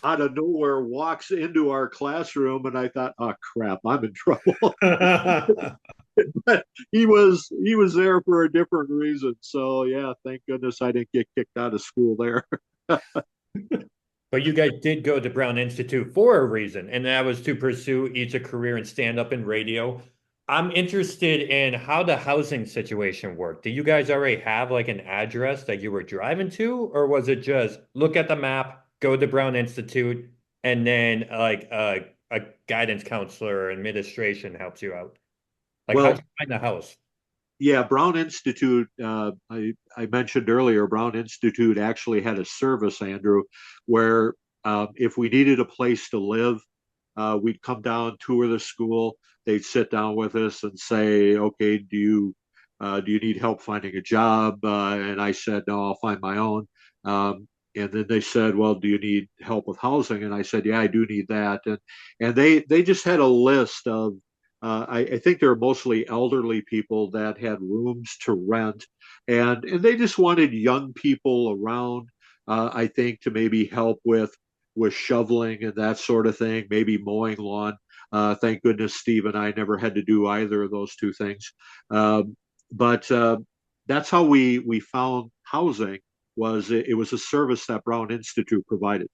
out of nowhere walks into our classroom, and I thought, oh crap, I'm in trouble. But he was there for a different reason. So yeah, thank goodness I didn't get kicked out of school there. But you guys did go to Brown Institute for a reason, and that was to pursue each a career and stand up in radio. I'm interested in how the housing situation worked. Do you guys already have like an address that you were driving to, or was it just look at the map, go to Brown Institute, and then like a guidance counselor or administration helps you out? Like how'd Well, you find the house? yeah, Brown Institute. I mentioned earlier, Brown Institute actually had a service, Andrew, where if we needed a place to live, we'd come down, tour the school. They'd sit down with us and say, "Okay, do you need help finding a job?" And I said, "No, I'll find my own." And then they said, "Well, do you need help with housing?" And I said, "Yeah, I do need that." And they just had a list of I think they're mostly elderly people that had rooms to rent, and they just wanted young people around. I think to maybe help with shoveling and that sort of thing, maybe mowing lawn. Thank goodness Steve and I never had to do either of those two things. But that's how we found housing. It was a service that Brown Institute provided.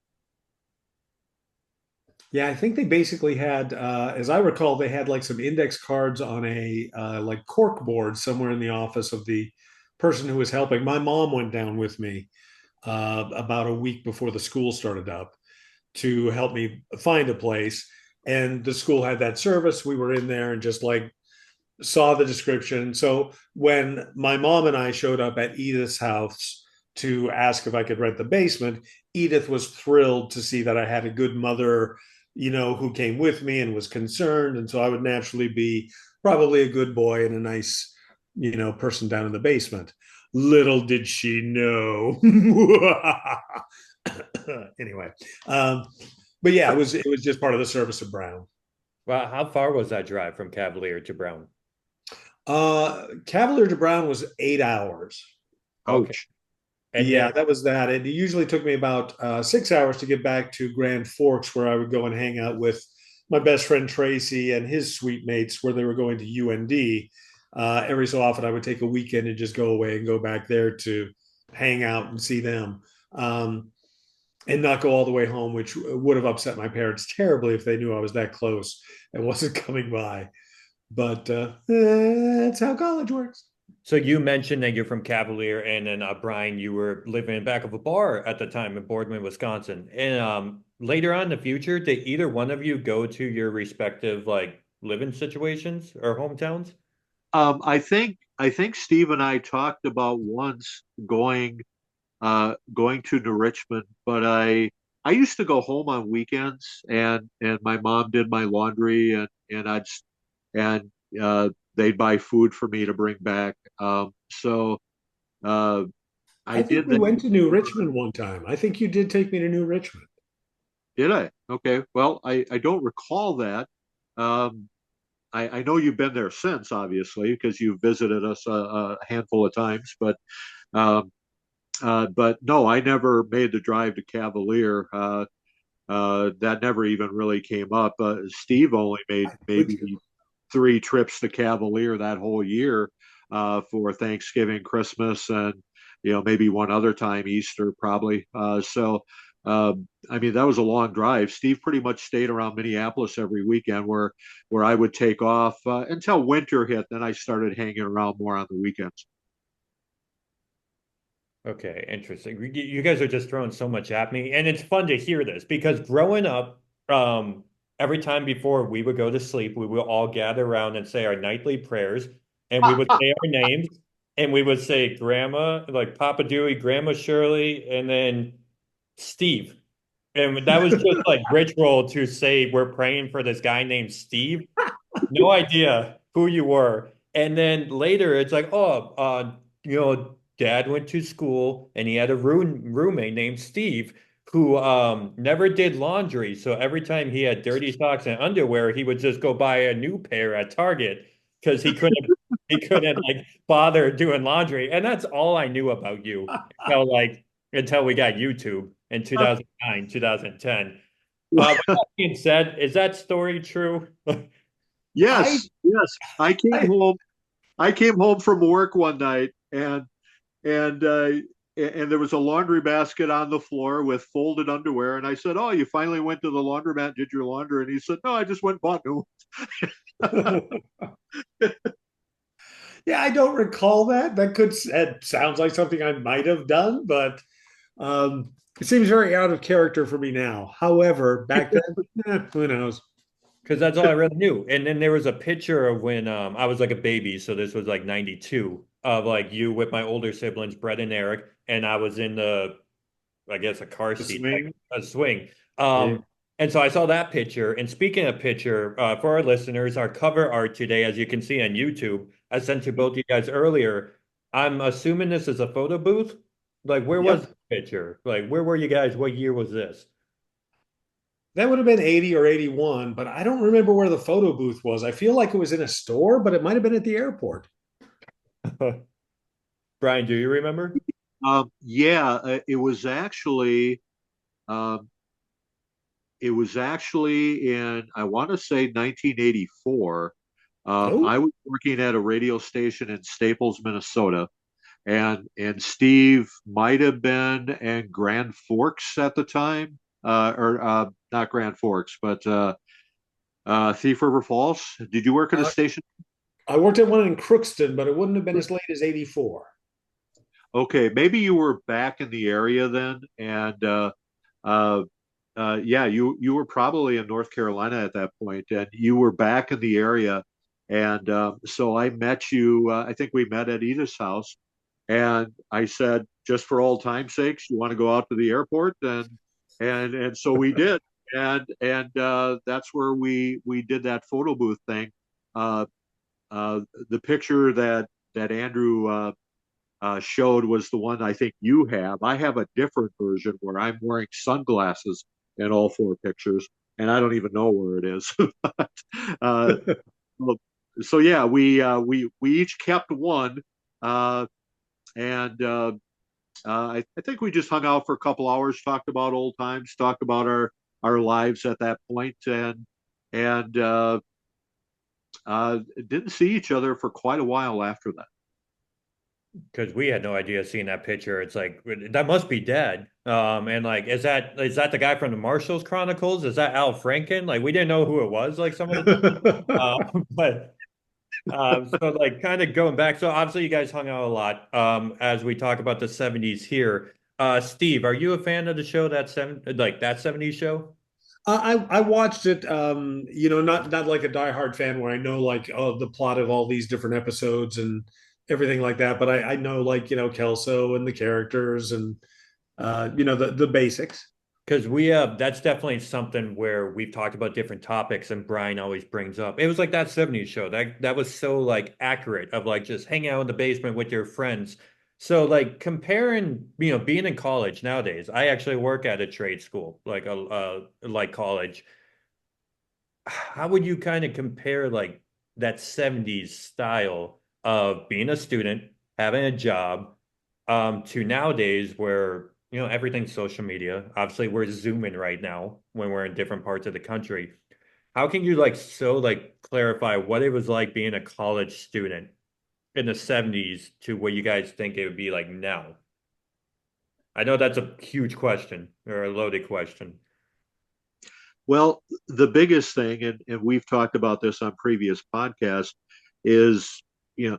Yeah, I think they basically had, as I recall, they had like some index cards on a like cork board somewhere in the office of the person who was helping. My mom went down with me about a week before the school started up to help me find a place. And the school had that service. We were in there and just like saw the description. So when my mom and I showed up at Edith's house to ask if I could rent the basement, Edith was thrilled to see that I had a good mother, who came with me and was concerned. And so I would naturally be probably a good boy and a nice, person down in the basement. Little did she know. Anyway, but yeah, it was just part of the service of Brown. Well, how far was that drive from Cavalier to Brown? Cavalier to Brown was 8 hours. Okay. Ouch. And Yeah, then that was that. It usually took me about 6 hours to get back to Grand Forks, where I would go and hang out with my best friend Tracy and his suite mates, where they were going to UND. Every so often, I would take a weekend and just go away and go back there to hang out and see them, and not go all the way home, which would have upset my parents terribly if they knew I was that close and wasn't coming by. but that's how college works. So you mentioned that you're from Cavalier, and then Brian, you were living in back of a bar at the time in Boardman, Wisconsin. And later on in the future, did either one of you go to your respective like living situations or hometowns? I think Steve and I talked about once going to New Richmond, but I used to go home on weekends, and my mom did my laundry, and they'd buy food for me to bring back. So uh, I I think did we that. went to New Richmond one time. I think you did take me to New Richmond. Did I? Okay. Well, I don't recall that. Um, I know you've been there since, obviously, because you visited us a handful of times, but no, I never made the drive to Cavalier. That never even really came up. Steve only made With maybe you. 3 trips to Cavalier that whole year for Thanksgiving, Christmas, and maybe one other time Easter probably. I mean that was a long drive. Steve pretty much stayed around Minneapolis every weekend, where I would take off until winter hit. Then I started hanging around more on the weekends. Okay, interesting. You guys are just throwing so much at me, and it's fun to hear this because growing up, every time before we would go to sleep, we would all gather around and say our nightly prayers, and we would say our names, and we would say Grandma, like Papa Dewey, Grandma Shirley, and then Steve. And that was just like ritual to say we're praying for this guy named Steve. No idea who you were. And then later it's like, oh, dad went to school and he had a roommate named Steve who never did laundry. So every time he had dirty socks and underwear, he would just go buy a new pair at Target because he couldn't like bother doing laundry. And that's all I knew about you until we got YouTube in 2009, 2010. With that being said, is that story true? I, Yes, yes. I came I, home. I came home from work one night, and and there was a laundry basket on the floor with folded underwear. And I said, "Oh, you finally went to the laundromat and did your laundry?" And he said, "No, I just went and bought new." yeah, I don't recall that. It sounds like something I might have done, but it seems very out of character for me now. However, back then, who knows? Because that's all I really knew. And then there was a picture of when I was like a baby, so this was like 92, of like you with my older siblings, Brett and Eric, and I was in I guess a car The seat, swing. a swing. Yeah. And so I saw that picture. And speaking of picture, for our listeners, our cover art today, as you can see on YouTube, I sent to both of you guys earlier. I'm assuming this is a photo booth. Like, where was Yep. the picture? Like, where were you guys? What year was this? That would have been 80 or 81, but I don't remember where the photo booth was. I feel like it was in a store, but it might have been at the airport. Brian, do you remember? Yeah, um, it was actually in, I want to say, 1984. Oh, I was working at a radio station in Staples, Minnesota, and Steve might have been in Grand Forks at the time, or not Grand Forks, but Thief River Falls. Did you work at a uh, station? I worked at one in Crookston, but it wouldn't have been as late as 84. Okay, maybe you were back in the area then, and uh, yeah, you were probably in North Carolina at that point, and you were back in the area, and so I met you. I think we met at Edith's house, and I said, just for old time's sakes, you want to go out to the airport, and so we did, and that's where we did that photo booth thing. Uh, the picture that Andrew showed was the one I think you have. I have a different version where I'm wearing sunglasses in all 4 pictures, and I don't even know where it is. But, uh, so yeah, we each kept one, uh, and I think we just hung out for a couple hours, talked about old times, talked about our lives at that point, and didn't see each other for quite a while after that. Because we had no idea seeing that picture. It's like that must be dead. And like, is that the guy from the Marshall's Chronicles? Is that Al Franken? Like, we didn't know who it was. Like some of the time. But So like kind of going back. So obviously you guys hung out a lot as we talk about the 70s here. Steve, are you a fan of the show that 70s show? I watched it, not like a diehard fan where I know like the plot of all these different episodes and everything like that. But I know like Kelso and the characters and the basics. Because that's definitely something where we've talked about different topics, and Brian always brings up. It was like that 70s show that was so like accurate of like just hanging out in the basement with your friends. So like comparing, being in college nowadays. I actually work at a trade school, like like college. How would you kind of compare like that 70s style of being a student, having a job, to nowadays where, everything's social media. Obviously, we're zooming right now when we're in different parts of the country. How can you like clarify what it was like being a college student in the 70s to what you guys think it would be like now? I know that's a huge question or a loaded question. Well, the biggest thing, and we've talked about this on previous podcasts, is you know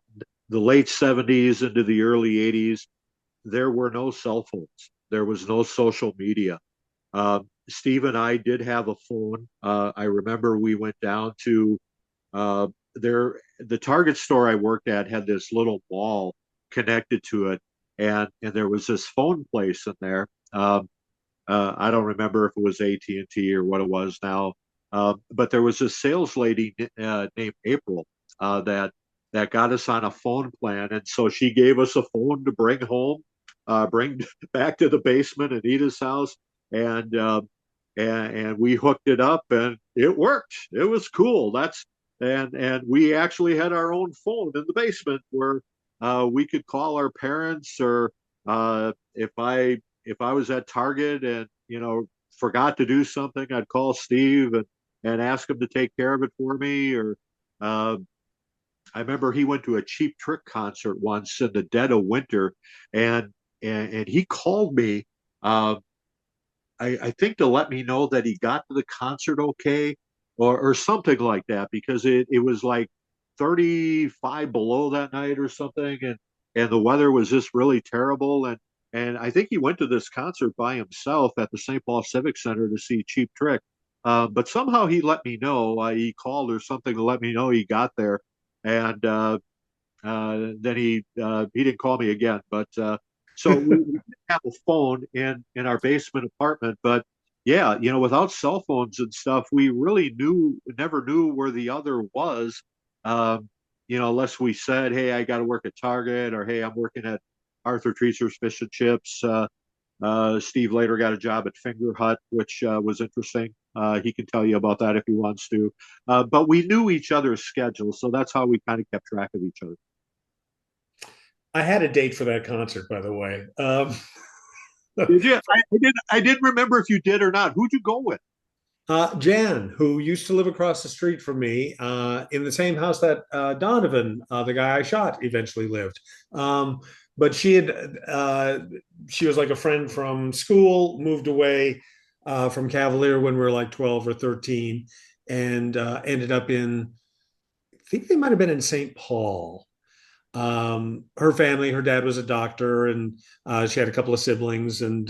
the late 70s into the early 80s. There were no cell phones. There was no social media. Steve and I did have a phone. I remember we went down to uh, the Target store I worked at had this little mall connected to it, and there was this phone place in there. I don't remember if it was AT&T or what it was now, but there was a sales lady named April that got us on a phone plan, and so she gave us a phone to bring home, bring back to the basement at Edith's house, and and we hooked it up, and it worked. It was cool. And we actually had our own phone in the basement where we could call our parents, or if I was at Target and forgot to do something, I'd call Steve and ask him to take care of it for me. Or uh, I remember he went to a Cheap Trick concert once in the dead of winter, and and he called me. Uh, I think to let me know that he got to the concert okay, or something like that, because it was like 35 below that night or something, and the weather was just really terrible. And I think he went to this concert by himself at the St. Paul Civic Center to see Cheap Trick. But somehow he let me know. He called or something to let me know he got there, and then he didn't call me again. But so we didn't have a phone in our basement apartment. But yeah, without cell phones and stuff, we really never knew where the other was. Um, unless we said, "Hey, I got to work at Target," or "Hey, I'm working at Arthur Treacher's Fish and Chips." Steve later got a job at Finger Hut, which was interesting. He can tell you about that if he wants to. But we knew each other's schedules, so that's how we kind of kept track of each other. I had a date for that concert, by the way. Did you? I didn't remember if you did or not. Who'd you go with? Jan, who used to live across the street from me, in the same house that Donovan, the guy I shot, eventually lived. But she was like a friend from school, moved away from Cavalier when we were like 12 or 13, and ended up I think they might have been in St. Paul. Her family, her dad was a doctor, and she had a couple of siblings, and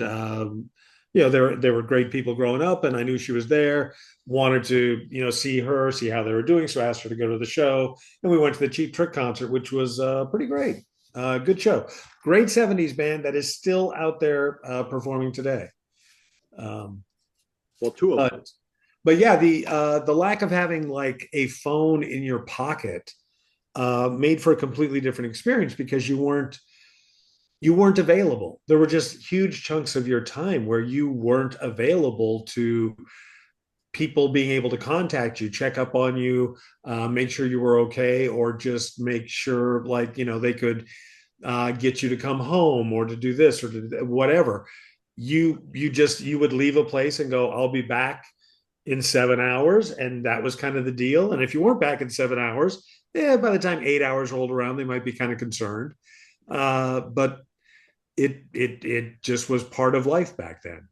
they were great people growing up, and I knew she was there. Wanted to see her, see how they were doing, so I asked her to go to the show, and we went to the Cheap Trick concert, which was pretty great. Good show, great '70s band that is still out there performing today. Um, Well, two of them. but but yeah, the lack of having like a phone in your pocket made for a completely different experience because you weren't available. There were just huge chunks of your time where you weren't available to people being able to contact you, check up on you, make sure you were okay, or just make sure like they could get you to come home or to do this or to whatever. You would leave a place and go, I'll be back in 7 hours, and that was kind of the deal. And if you weren't back in 7 hours, by the time 8 hours rolled around, they might be kind of concerned. But it just was part of life back then,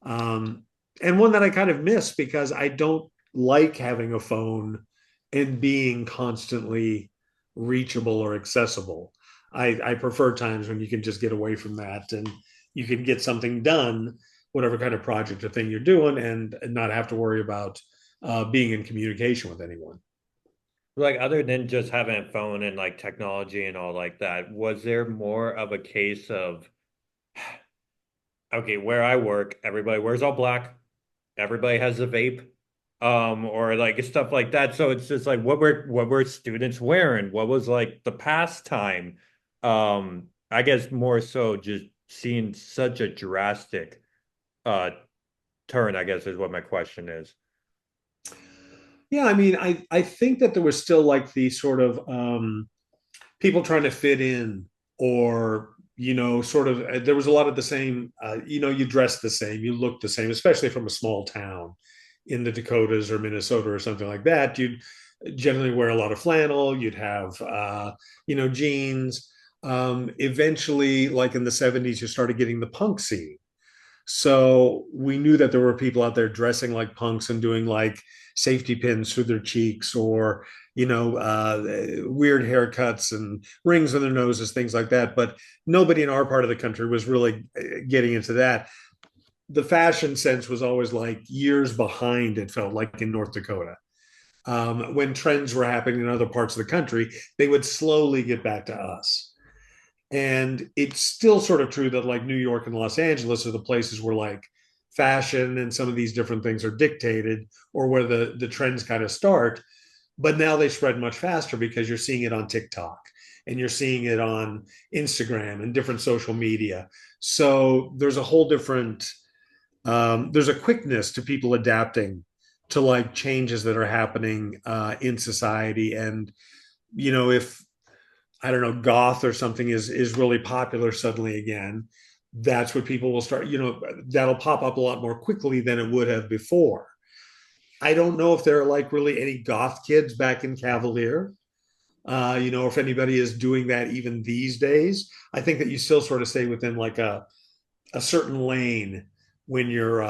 and one that I kind of miss because I don't like having a phone and being constantly reachable or accessible. I prefer times when you can just get away from that and you can get something done, whatever kind of project or thing you're doing, and not have to worry about being in communication with anyone. Like other than just having a phone and like technology and all like that, was there more of a case of okay, where I work, everybody wears all black, everybody has a vape, or like stuff like that. So it's just like what were students wearing? What was like the pastime? I guess more so just seeing such a drastic uh turn, I guess is what my question is. Yeah, I mean, I think that there was still like the sort of people trying to fit in, or sort of there was a lot of the same. You dress the same, you look the same, especially from a small town in the Dakotas or Minnesota or something like that. You'd generally wear a lot of flannel. You'd have jeans. Eventually, like in the '70s, you started getting the punk scene. So we knew that there were people out there dressing like punks and doing like safety pins through their cheeks, or weird haircuts and rings on their noses, things like that. But nobody in our part of the country was really getting into that. The fashion sense was always like years behind, it felt like, in North Dakota. When trends were happening in other parts of the country, they would slowly get back to us. And it's still sort of true that like New York and Los Angeles are the places where like fashion and some of these different things are dictated, or where the trends kind of start. But now they spread much faster because you're seeing it on TikTok and you're seeing it on Instagram and different social media. So there's a whole different there's a quickness to people adapting to like changes that are happening in society. And if I don't know, goth or something is really popular suddenly again, that's what people will start, that'll pop up a lot more quickly than it would have before. I don't know if there are like really any goth kids back in Cavalier, if anybody is doing that even these days. I think that you still sort of stay within like a certain lane when you're,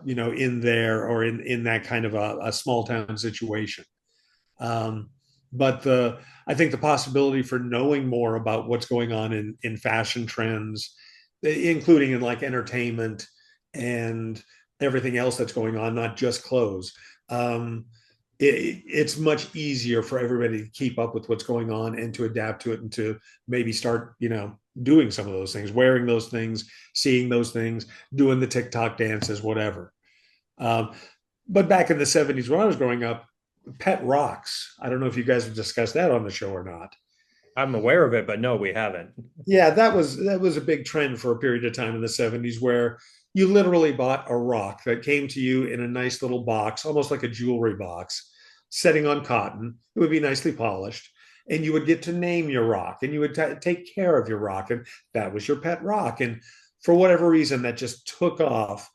in there, or in that kind of a small town situation. But I think the possibility for knowing more about what's going on in fashion trends, including in like entertainment and everything else that's going on, not just clothes. It's much easier for everybody to keep up with what's going on and to adapt to it, and to maybe start, doing some of those things, wearing those things, seeing those things, doing the TikTok dances, whatever. Um, but back in the '70s, when I was growing up, pet rocks. I don't know if you guys have discussed that on the show or not. I'm aware of it, but no, we haven't. Yeah, that was a big trend for a period of time in the '70s, where you literally bought a rock that came to you in a nice little box, almost like a jewelry box, setting on cotton. It would be nicely polished, and you would get to name your rock, and you would take care of your rock, and that was your pet rock. And for whatever reason, that just took off.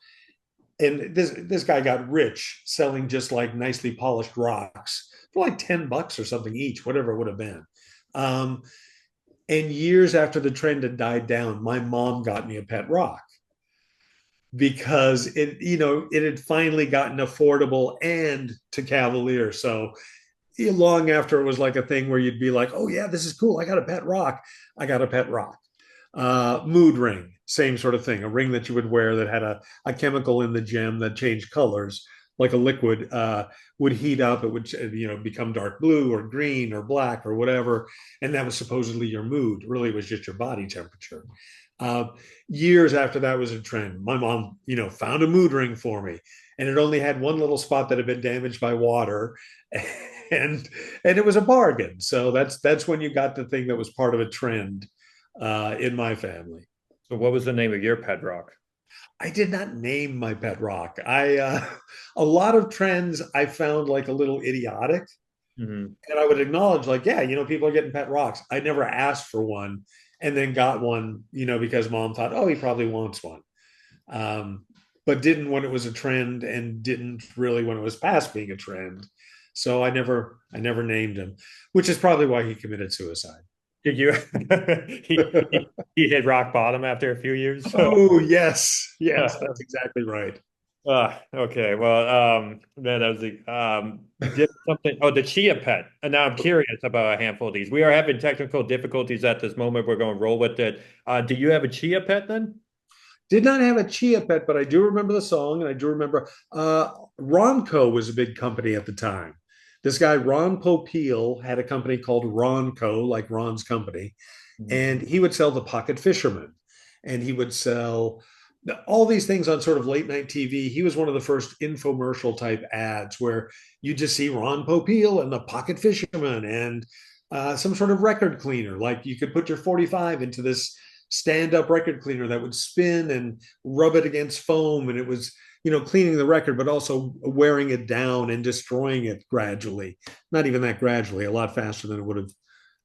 And this guy got rich selling just like nicely polished rocks for like $10 or something each, whatever it would have been. Um, and years after the trend had died down, my mom got me a pet rock because it had finally gotten affordable and to Cavalier. So long after it was like a thing where you'd be like, oh yeah, this is cool. I got a pet rock. I got a pet rock. Mood ring, same sort of thing. A ring that you would wear that had a chemical in the gem that changed colors, like a liquid, would heat up. It would, become dark blue or green or black or whatever. And that was supposedly your mood. Really, it was just your body temperature. Uh, Years after that was a trend, my mom, found a mood ring for me, and it only had one little spot that had been damaged by water, and it was a bargain. So that's when you got the thing that was part of a trend in my family. So what was the name of your pet rock? I did not name my pet rock. I A lot of trends I found like a little idiotic, Hmm. and I would acknowledge like, yeah, people are getting pet rocks. I never asked for one, and then got one, because mom thought, oh, he probably wants one. Um, but didn't when it was a trend, and didn't really when it was past being a trend. So I never named him, which is probably why he committed suicide. Did you he hit rock bottom after a few years? So Oh, yes. Yes, that's exactly right. Okay. Well, man, that was did something. Oh, the Chia Pet. And now I'm curious about a handful of these. We are having technical difficulties at this moment. We're going to roll with it. Do you have a Chia Pet then? Did not have a Chia Pet, but I do remember the song, and I do remember Ronco was a big company at the time. This guy Ron Popeil had a company called Ronco, like Ron's company, Mhm. and he would sell the Pocket Fisherman, and he would sell all these things on sort of late night TV. He was one of the first infomercial type ads where you just see Ron Popeil and the Pocket Fisherman and some sort of record cleaner. Like you could put your 45 into this stand up record cleaner that would spin and rub it against foam. And it was, cleaning the record, but also wearing it down and destroying it gradually. Not even that gradually, a lot faster than it would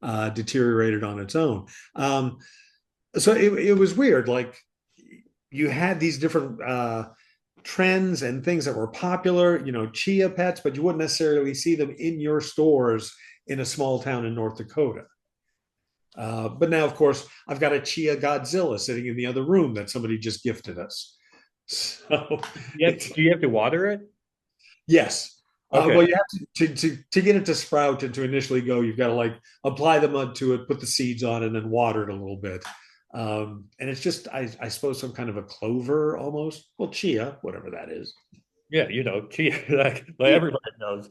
have deteriorated on its own. So it was weird. Like you had these different trends and things that were popular, Chia Pets, but you wouldn't necessarily see them in your stores in a small town in North Dakota. But now, of course, I've got a Chia Godzilla sitting in the other room that somebody just gifted us. So it's Do you have to water it? yes. Okay. Well, you have to get it to sprout and to initially go, you've got to like apply the mud to it, put the seeds on, and then water it a little bit. And it's just, I suppose, some kind of a clover almost. Well, chia, whatever that is. Yeah, Chia, like Yeah. everybody knows.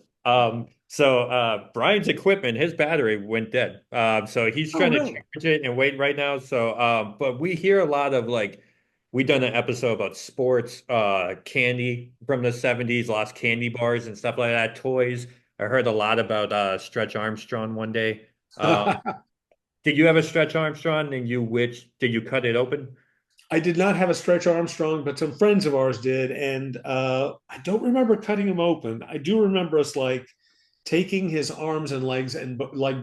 So Brian's equipment, his battery went dead. So he's Oh, trying to really? charge it and wait right now. So but we hear a lot of like we done an episode about sports, candy from the 70s, lost candy bars and stuff like that, toys. I heard a lot about Stretch Armstrong one day. Did you have a Stretch Armstrong and did you cut it open? I did not have a Stretch Armstrong, but some friends of ours did, and I don't remember cutting him open. I do remember us like taking his arms and legs and like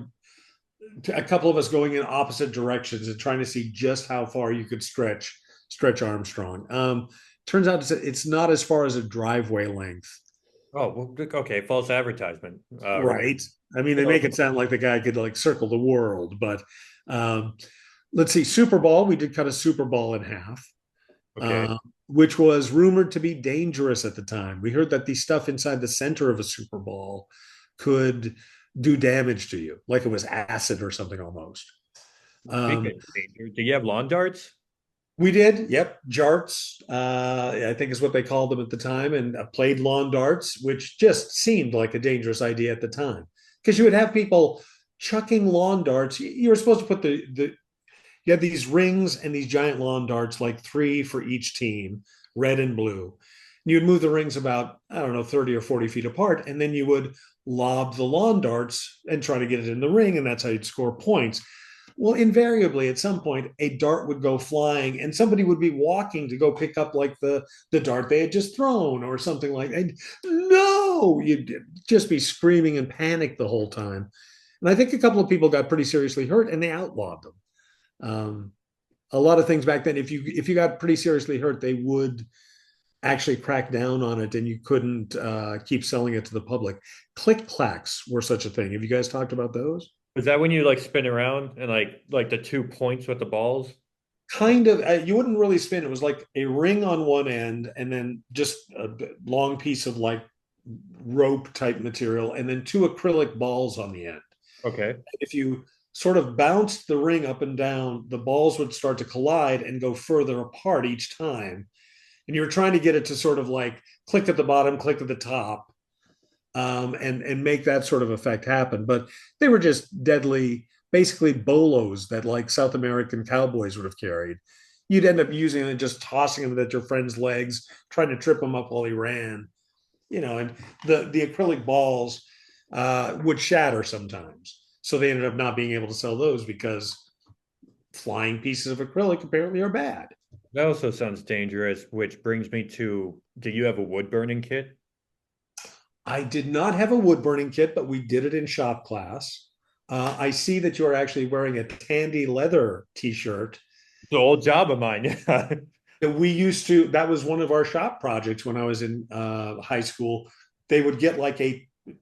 a couple of us going in opposite directions and trying to see just how far you could stretch Armstrong. Turns out it's not as far as a driveway length. Oh, well, okay, false advertisement. Right. I mean, they make it sound like the guy could like circle the world, but um, let's see. Super Bowl, we did cut a Super Bowl in half, Okay. uh, which was rumored to be dangerous at the time. We heard that the stuff inside the center of a Super Bowl could do damage to you, like it was acid or something almost. Um, Speaking of danger, do you have lawn darts? we did, yep, jarts, I think is what they called them at the time, and played lawn darts, which just seemed like a dangerous idea at the time because you would have people chucking lawn darts. You were supposed to put the you had these rings and these giant lawn darts, like three for each team, red and blue. And you would move the rings about, I don't know, 30 or 40 feet apart, and then you would lob the lawn darts and try to get it in the ring, and that's how you'd score points. Well, invariably, at some point, a dart would go flying, and somebody would be walking to go pick up like the dart they had just thrown, or something like that. No, you'd just be screaming and panic the whole time. And I think a couple of people got pretty seriously hurt, and they outlawed them. Um, a lot of things back then, if you got pretty seriously hurt, they would actually crack down on it, and you couldn't keep selling it to the public. Click clacks were such a thing. Have you guys talked about those? Is that when you like spin around and like the 2 points with the balls? Kind of. You wouldn't really spin. It was like a ring on one end, and then just a long piece of like rope type material, and then two acrylic balls on the end. Okay. If you sort of bounced the ring up and down, the balls would start to collide and go further apart each time. And you're trying to get it to sort of like click at the bottom, click at the top, and make that sort of effect happen. But they were just deadly, basically bolos that like South American cowboys would have carried. You'd end up using it and just tossing them at your friend's legs, trying to trip him up while he ran. And the acrylic balls would shatter sometimes. So they ended up not being able to sell those because flying pieces of acrylic apparently are bad. That also sounds dangerous, which brings me to, do you have a wood burning kit? I did not have a wood burning kit, but we did it in shop class. I see that you are actually wearing a Tandy leather t-shirt It's an old job of mine. that we used to. That was one of our shop projects when I was in high school. They would get like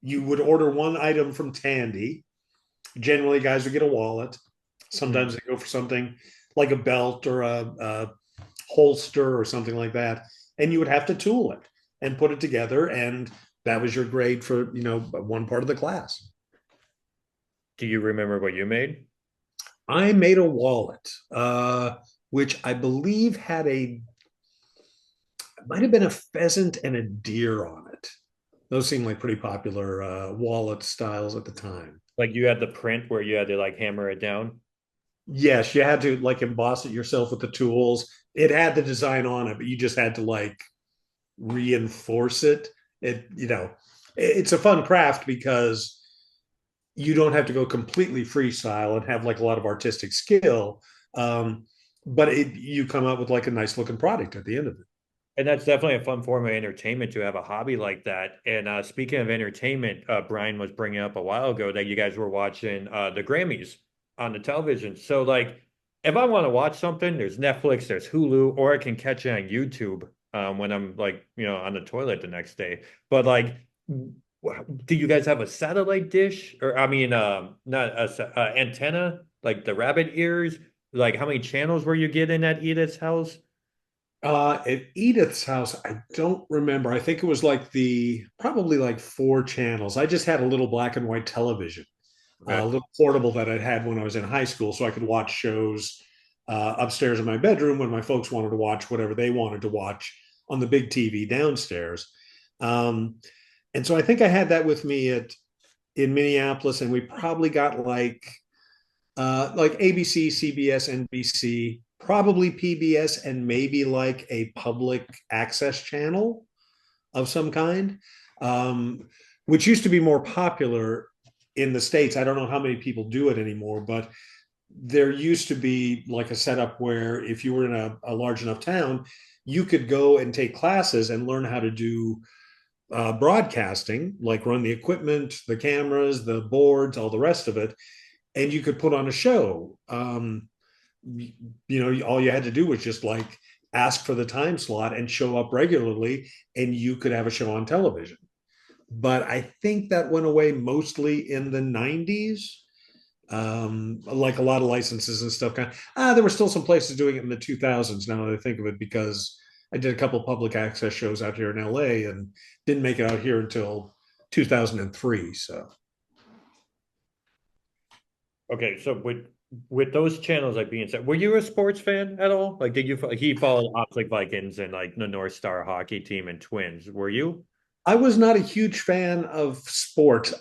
you would order one item from Tandy. Generally, guys would get a wallet. Sometimes they go for something like a belt or a holster or something like that, and you would have to tool it. and put it together, and that was your grade for, one part of the class. Do you remember what you made? I made a wallet, which I believe might have been a pheasant and a deer on it. Those seemed like pretty popular wallet styles at the time. Like you had the print where you had to like hammer it down? Yes, you had to like emboss it yourself with the tools. It had the design on it, but you just had to like reinforce it. It's a fun craft because you don't have to go completely freestyle and have like a lot of artistic skill. But you come out with like a nice looking product at the end of it. And that's definitely a fun form of entertainment to have a hobby like that. And speaking of entertainment, Brian was bringing up a while ago that you guys were watching the Grammys on the television. So, like, if I want to watch something, there's Netflix, there's Hulu, or I can catch it on YouTube when I'm like, on the toilet the next day. But like, do you guys have a satellite dish, or I mean, not a antenna, like the rabbit ears? Like, how many channels were you getting at Edith's house? At Edith's house, I don't remember. I think it was like probably like 4 channels. I just had a little black and white television, a Okay. little portable that I'd had when I was in high school, so I could watch shows upstairs in my bedroom when my folks wanted to watch whatever they wanted to watch on the big TV downstairs. Um, and so I think I had that with me in Minneapolis, and we probably got like ABC, CBS, NBC, probably PBS, and maybe like a public access channel of some kind, which used to be more popular in the States. I don't know how many people do it anymore, but there used to be like a setup where if you were in a large enough town, you could go and take classes and learn how to do broadcasting, like run the equipment, the cameras, the boards, all the rest of it, and you could put on a show. All you had to do was just like ask for the time slot and show up regularly, and you could have a show on television. But I think that went away mostly in the 90s. Like a lot of licenses and stuff. There were still some places doing it in the 2000s, now that I think of it, because I did a couple public access shows out here in LA and didn't make it out here until 2003. So Okay, so with those channels like being said, were you a sports fan at all? Like, did you he followed Optic Vikings and like the North Star hockey team and Twins? Were you? I was not a huge fan of sport.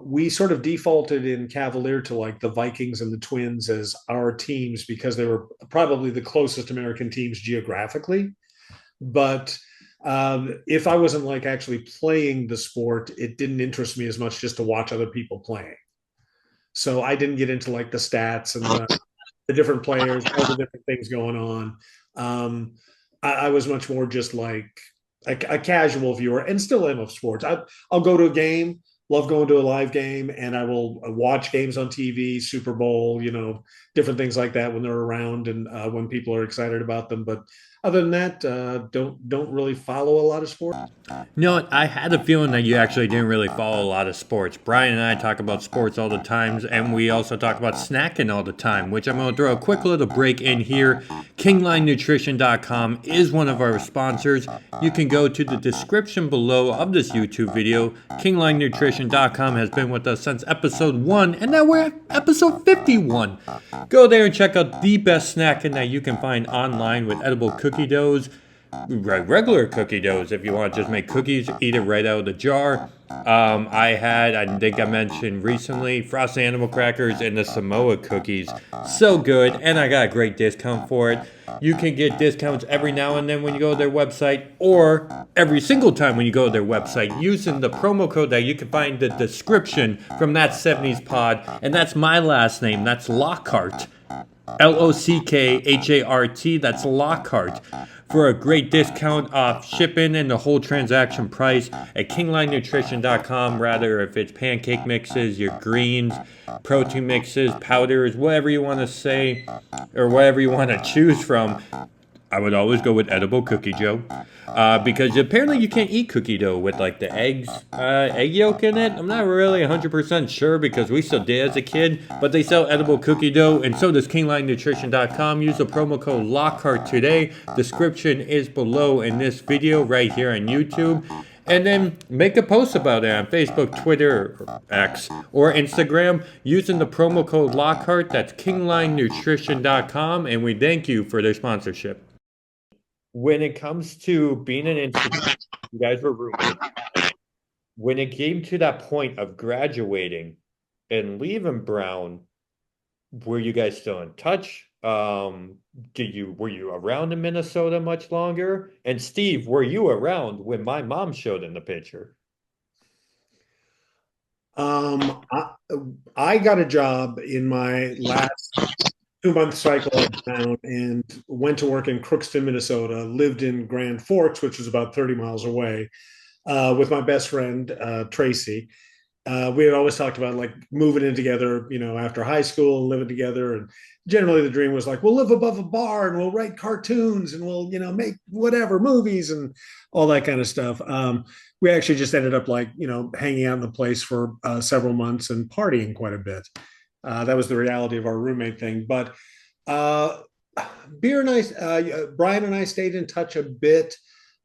We sort of defaulted in Cavalier to like the Vikings and the Twins as our teams because they were probably the closest American teams geographically. But if I wasn't like actually playing the sport, it didn't interest me as much just to watch other people playing. So I didn't get into like the stats and the different players, all the different things going on. I was much more just like a casual viewer, and still am, of sports. I'll go to a game, love going to a live game, and I will watch games on TV, Super Bowl, different things like that when they're around and when people are excited about them. But other than that, don't really follow a lot of sports. No, I had a feeling that you actually didn't really follow a lot of sports. Brian and I talk about sports all the time, and we also talk about snacking all the time, which I'm going to throw a quick little break in here. KingLineNutrition.com is one of our sponsors. You can go to the description below of this YouTube video. KingLineNutrition.com has been with us since episode 1, and now we're at episode 51. Go there and check out the best snacking that you can find online with edible cookie doughs. Regular cookie doughs if you want to just make cookies, eat it right out of the jar. I think I mentioned recently, frosted animal crackers and the Samoa cookies. So good, and I got a great discount for it. You can get discounts every now and then when you go to their website, or every single time when you go to their website, using the promo code that you can find in the description from That 70s Pod, and that's my last name, that's Lockhart. Lockhart, that's Lockhart, for a great discount off shipping and the whole transaction price at KingLineNutrition.com. Rather, if it's pancake mixes, your greens, protein mixes, powders, whatever you want to say, or whatever you want to choose from, I would always go with edible cookie dough, because apparently you can't eat cookie dough with like the egg yolk in it. I'm not really 100% sure because we still did as a kid, but they sell edible cookie dough, and so does KingLineNutrition.com. Use the promo code Lockhart today. Description is below in this video right here on YouTube. And then make a post about it on Facebook, Twitter, or X, or Instagram using the promo code Lockhart. That's KingLineNutrition.com, and we thank you for their sponsorship. When it comes to being an institution, you guys were roommates. When it came to that point of graduating and leaving Brown, were you guys still in touch? Were you around in Minnesota much longer? And Steve, were you around when my mom showed in the picture? I got a job in my last 2-month cycle out of town and went to work in Crookston, Minnesota, lived in Grand Forks, which was about 30 miles away, with my best friend, Tracy. We had always talked about like moving in together, after high school and living together. And generally the dream was like, we'll live above a bar and we'll write cartoons and we'll, make whatever movies and all that kind of stuff. We actually just ended up like, hanging out in the place for several months and partying quite a bit. That was the reality of our roommate thing. But Bryan and I stayed in touch a bit,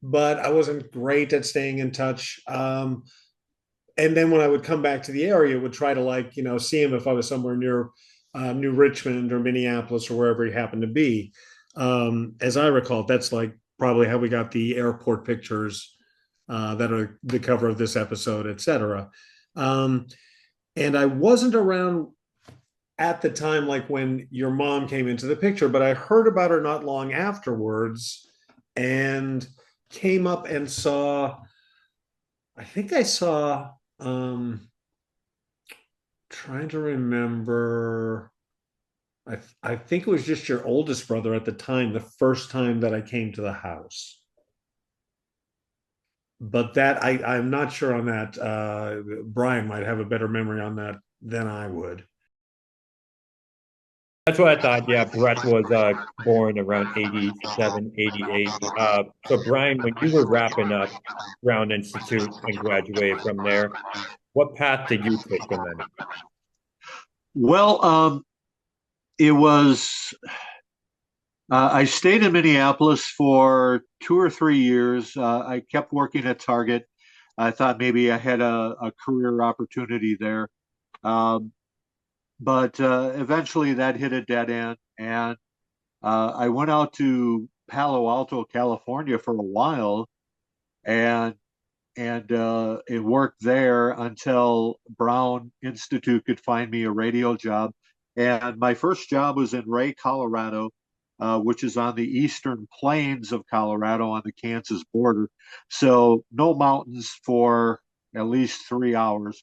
but I wasn't great at staying in touch. And then when I would come back to the area, would try to see him if I was somewhere near New Richmond or Minneapolis or wherever he happened to be. As I recall, that's like probably how we got the airport pictures that are the cover of this episode, etc. And I wasn't around at the time, like when your mom came into the picture, but I heard about her not long afterwards and came up and saw, I think I saw, trying to remember, I think it was just your oldest brother at the time, the first time that I came to the house. But that I'm not sure on that. Bryan might have a better memory on that than I would. That's what I thought. Yeah, Brett was born around 87, 88. So Bryan, when you were wrapping up Brown Institute and graduated from there, what path did you take from then? Well, it was, I stayed in Minneapolis for 2 or 3 years. I kept working at Target. I thought maybe I had a career opportunity there. But eventually that hit a dead end. And I went out to Palo Alto, California for a while and it worked there until Brown Institute could find me a radio job. And my first job was in Ray, Colorado, which is on the eastern plains of Colorado on the Kansas border. So no mountains for at least 3 hours.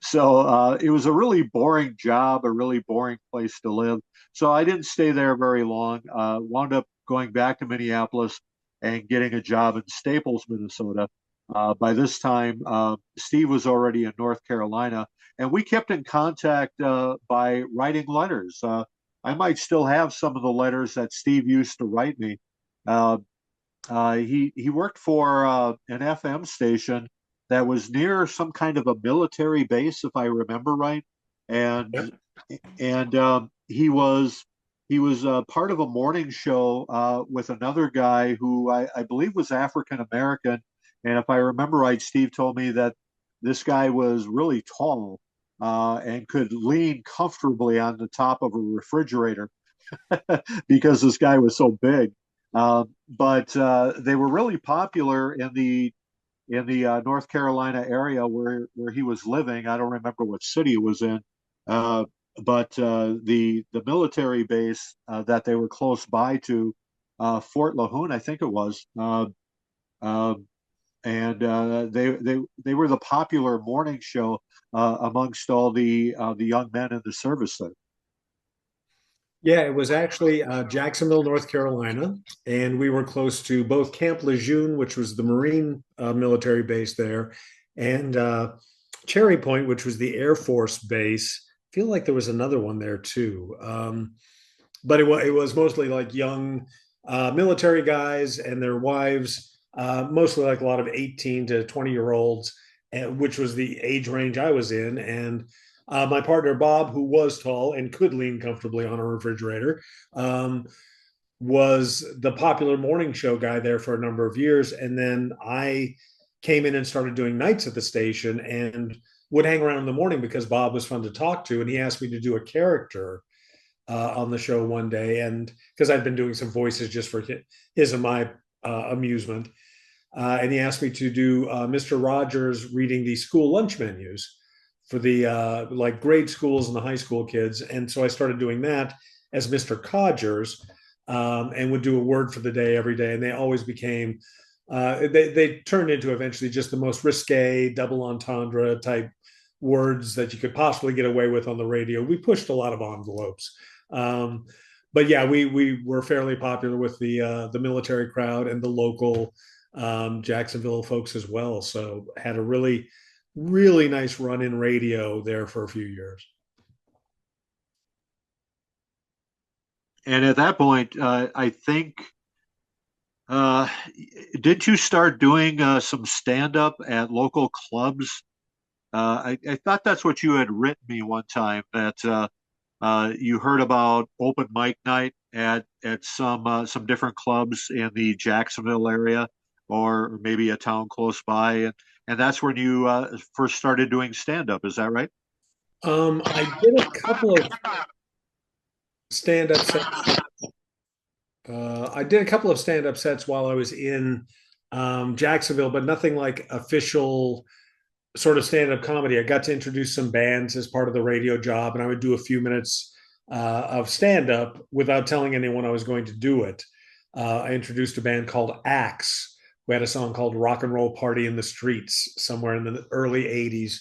So it was a really boring job, a really boring place to live. So I didn't stay there very long. Wound up going back to Minneapolis and getting a job in Staples, Minnesota. By this time, Steve was already in North Carolina, and we kept in contact by writing letters. I might still have some of the letters that Steve used to write me. He worked for an FM station that was near some kind of a military base, if I remember right, and he was part of a morning show with another guy who I believe was African American, and if I remember right, Steve told me that this guy was really tall and could lean comfortably on the top of a refrigerator because this guy was so big. But they were really popular in the North Carolina area where he was living. I don't remember what city it was in, but the military base that they were close by to, Fort Lahoon, I think it was, and they were the popular morning show amongst all the young men in the service there. Yeah, it was actually Jacksonville, North Carolina, and we were close to both Camp Lejeune, which was the Marine military base there, and Cherry Point, which was the Air Force base. I feel like there was another one there too, but it was mostly like young military guys and their wives, mostly like a lot of 18 to 20-year olds, which was the age range I was in. And my partner, Bob, who was tall and could lean comfortably on a refrigerator, was the popular morning show guy there for a number of years. And then I came in and started doing nights at the station and would hang around in the morning because Bob was fun to talk to. And he asked me to do a character on the show one day. And because I'd been doing some voices just for his and my amusement. And he asked me to do Mr. Rogers reading the school lunch menus for the like grade schools and the high school kids. And so I started doing that as Mr. Codgers, and would do a word for the day every day. And they always became, they turned into eventually just the most risque, double entendre type words that you could possibly get away with on the radio. We pushed a lot of envelopes. But yeah, we were fairly popular with the military crowd and the local Jacksonville folks as well. So had a really nice run in radio there for a few years. And at that point, I think, uh, did you start doing some stand up at local clubs? I thought that's what you had written me one time, that you heard about open mic night at some different clubs in the Jacksonville area, or maybe a town close by, and that's when you first started doing stand up. Is that right? I did a couple of stand up sets. I did a couple of stand up sets while I was in Jacksonville, but nothing like official sort of stand up comedy. I got to introduce some bands as part of the radio job, and I would do a few minutes of stand up without telling anyone I was going to do it. I introduced a band called Axe. We had a song called Rock and Roll Party in the Streets somewhere in the early 80s,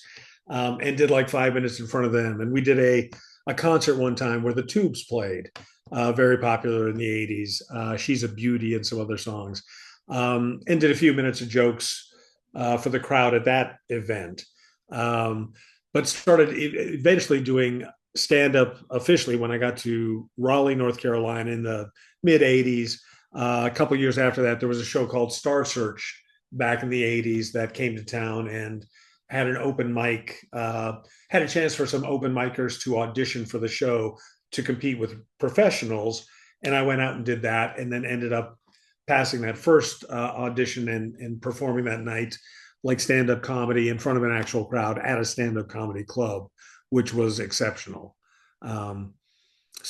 and did like 5 minutes in front of them. And we did a concert one time where the Tubes played, very popular in the 80s. She's a Beauty and some other songs, and did a few minutes of jokes for the crowd at that event. But started eventually doing stand up officially when I got to Raleigh, North Carolina in the mid 80s. A couple years after that, there was a show called Star Search back in the 80s that came to town and had an open mic, had a chance for some open micers to audition for the show to compete with professionals. And I went out and did that, and then ended up passing that first audition and performing that night like stand-up comedy in front of an actual crowd at a stand-up comedy club, which was exceptional. So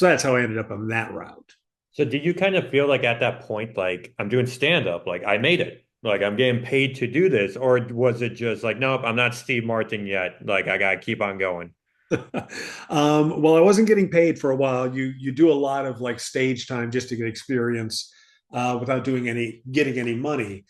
that's how I ended up on that route. So did you kind of feel like at that point, like I'm doing stand up, like I made it, like I'm getting paid to do this, or was it just like, nope, I'm not Steve Martin yet, like I gotta keep on going? Well, I wasn't getting paid for a while. You do a lot of like stage time just to get experience without getting any money.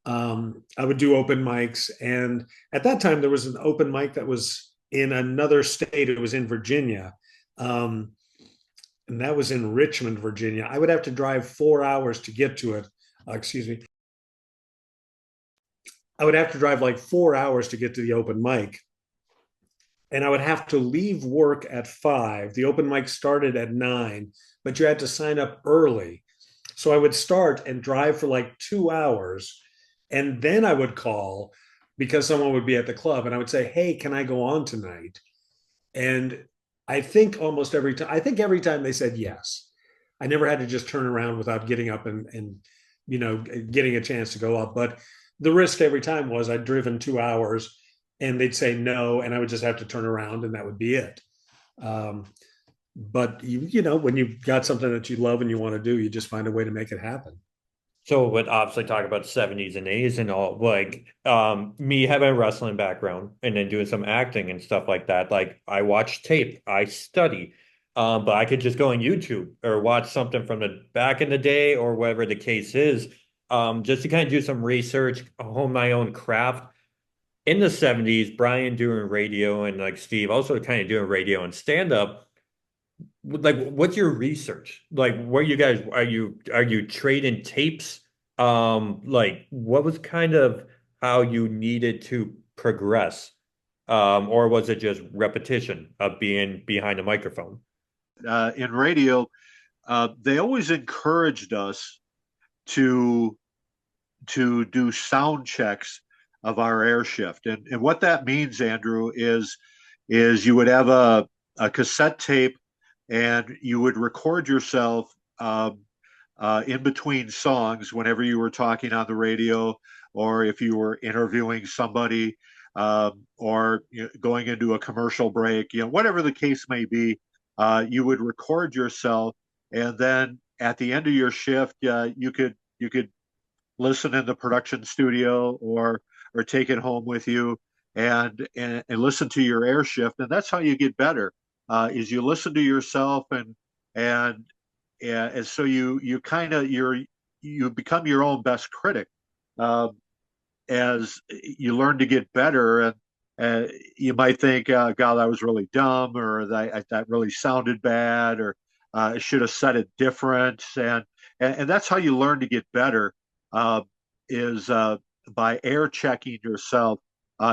I would do open mics, and at that time there was an open mic that was in another state. It was in Virginia, and that was in Richmond, Virginia. I would have to drive 4 hours to get to it. Excuse me. I would have to drive like 4 hours to get to the open mic, and I would have to leave work at 5. The open mic started at 9, but you had to sign up early. So I would start and drive for like 2 hours, and then I would call because someone would be at the club, and I would say, "Hey, can I go on tonight?" And I think almost every time, I think every time they said yes. I never had to just turn around without getting up and getting a chance to go up. But the risk every time was I'd driven 2 hours and they'd say no, and I would just have to turn around and that would be it. Um, but when you've got something that you love and you want to do, you just find a way to make it happen. So would obviously talk about 70s and 80s and all, like me having a wrestling background and then doing some acting and stuff like that. Like I watch tape, I study. But I could just go on YouTube or watch something from the back in the day or whatever the case is, just to kind of do some research, hone my own craft. In the 70s, Brian doing radio and like Steve also kind of doing radio and stand up. Like what's your research, like where you guys are you trading tapes, like what was kind of how you needed to progress, or was it just repetition of being behind a microphone? In radio, they always encouraged us to do sound checks of our air shift. And what that means, Andrew, is you would have a cassette tape and you would record yourself in between songs whenever you were talking on the radio or if you were interviewing somebody or going into a commercial break, whatever the case may be, you would record yourself, and then at the end of your shift, you could listen in the production studio or take it home with you and listen to your air shift, and that's how you get better. Is you listen to yourself and and so you kind of you become your own best critic um, as you learn to get better. And you might think, God, that was really dumb, or that really sounded bad, or I should have said it different. And that's how you learn to get better, uh, is by air checking yourself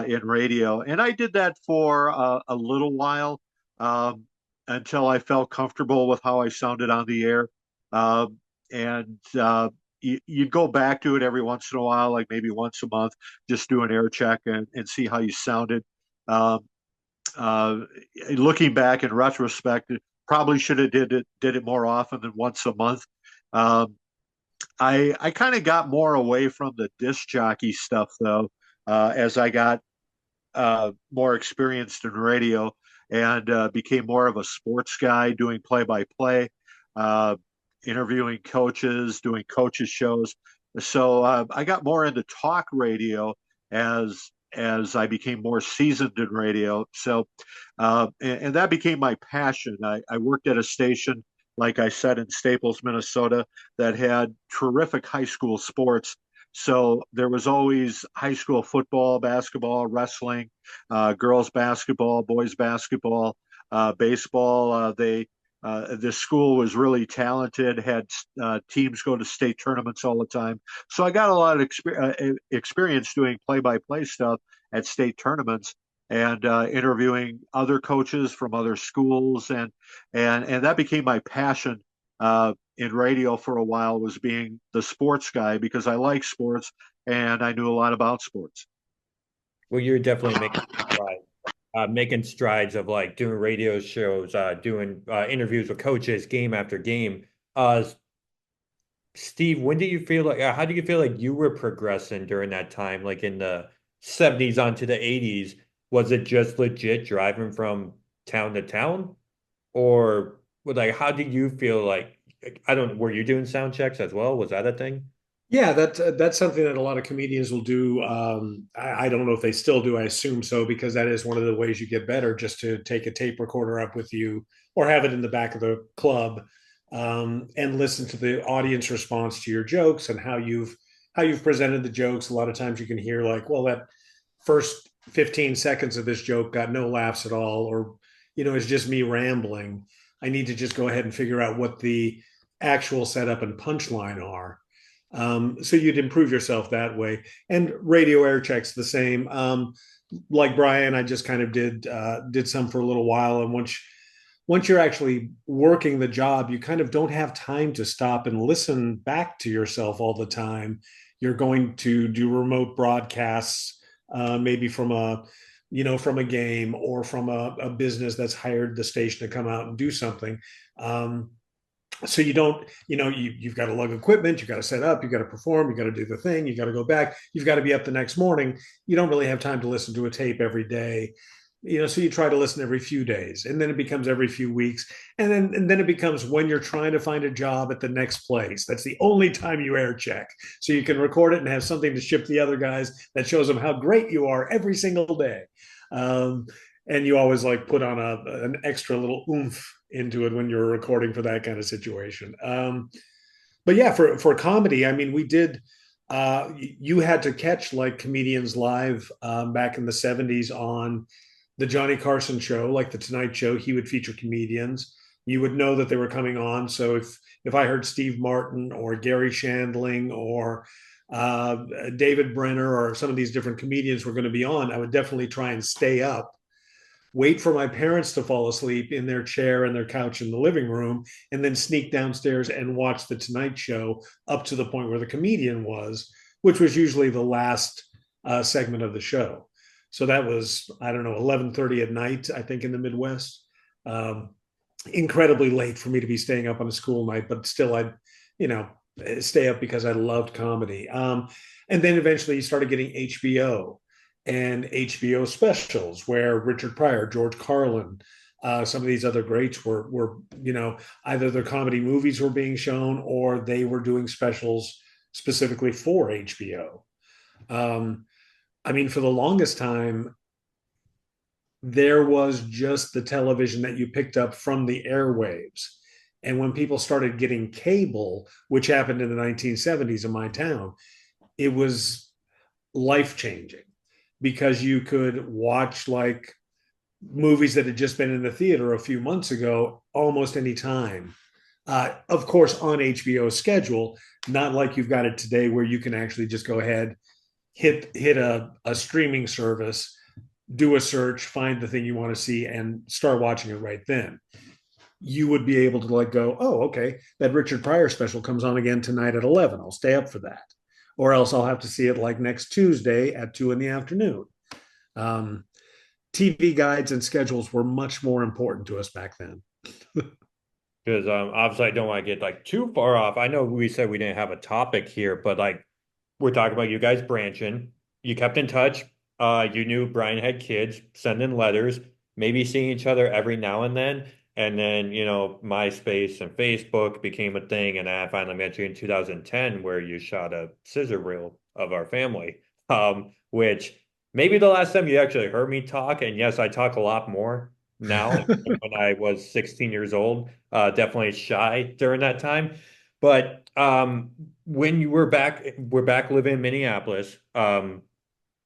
in radio. And I did that for a little while, um, until I felt comfortable with how I sounded on the air. And you'd go back to it every once in a while, like maybe once a month, just do an air check and see how you sounded. Um, uh, Looking back in retrospect, probably should have did it more often than once a month. Um, I kind of got more away from the disc jockey stuff though, as I got more experienced in radio and became more of a sports guy, doing play-by-play, uh, interviewing coaches, doing coaches shows. So I got more into talk radio as I became more seasoned in radio. So and that became my passion. I worked at a station, like I said, in Staples, Minnesota, that had terrific high school sports. So there was always high school football, basketball, wrestling, girls basketball, boys basketball, baseball. The school was really talented, had teams go to state tournaments all the time. So I got a lot of experience doing play-by-play stuff at state tournaments and interviewing other coaches from other schools, and that became my passion in radio for a while, was being the sports guy, because I like sports and I knew a lot about sports. Well, you're definitely making strides of like doing radio shows, doing interviews with coaches, game after game. Steve, when do you feel like, how do you feel like you were progressing during that time, like in the 70s onto the 80s? Was it just legit driving from town to town? Or like, how do you feel like, I don't, were you doing sound checks as well? Was that a thing? Yeah, that's something that a lot of comedians will do. I don't know if they still do. I assume so, because that is one of the ways you get better, just to take a tape recorder up with you or have it in the back of the club, and listen to the audience response to your jokes and how you've presented the jokes. A lot of times you can hear like, well, that first 15 seconds of this joke got no laughs at all, or it's just me rambling. I need to just go ahead and figure out what the actual setup and punchline are. So you'd improve yourself that way. And radio air checks the same. Like Bryan, I just kind of did some for a little while, and once you're actually working the job, you kind of don't have time to stop and listen back to yourself all the time. You're going to do remote broadcasts, maybe from a game or from a business that's hired the station to come out and do something. So you don't, you've got to lug equipment, you've got to set up, you've got to perform, you've got to do the thing, you've got to go back, you've got to be up the next morning. You don't really have time to listen to a tape every day. So you try to listen every few days, and then it becomes every few weeks. And then it becomes when you're trying to find a job at the next place. That's the only time you air check. So you can record it and have something to ship the other guys that shows them how great you are every single day. Um, and you always like put on an extra little oomph into it when you're recording for that kind of situation. But yeah, for comedy, I mean, we did. You had to catch like comedians live back in the '70s on the Johnny Carson show, like the Tonight Show. He would feature comedians. You would know that they were coming on. So if I heard Steve Martin or Gary Shandling or uh, David Brenner or some of these different comedians were going to be on, I would definitely try and stay up wait for my parents to fall asleep in their chair and their couch in the living room, and then sneak downstairs and watch the Tonight Show up to the point where the comedian was, which was usually the last segment of the show. So that was, I don't know, 11:30 at night, I think, in the Midwest. Um, Incredibly late for me to be staying up on a school night, but still I'd, you know, stay up because I loved comedy. And then eventually you started getting HBO and HBO specials where Richard Pryor, George Carlin, some of these other greats were, you know, either their comedy movies were being shown or they were doing specials specifically for HBO. Um, I mean, for the longest time, there was just the television that you picked up from the airwaves. And when people started getting cable, which happened in the 1970s in my town, it was life changing because you could watch like movies that had just been in the theater a few months ago almost any time. Of course, on HBO's schedule, not like you've got it today where you can actually just go ahead, hit a streaming service, do a search, find the thing you want to see, and start watching it right then. You would be able to like go, oh, okay, that Richard Pryor special comes on again tonight at 11. I'll stay up for that. Or else I'll have to see it like next Tuesday at 2 in the afternoon. Um, TV guides and schedules were much more important to us back then. Because obviously I don't want to get like too far off. I know we said we didn't have a topic here, but like we're talking about you guys branching. You kept in touch. You knew Bryan had kids, sending letters, maybe seeing each other every now and then. And then, you know, MySpace and Facebook became a thing. And I finally met you in 2010, where you shot a scissor reel of our family, which maybe the last time you actually heard me talk. And yes, I talk a lot more now than when I was 16 years old. Definitely shy during that time. But when you we're back living in Minneapolis.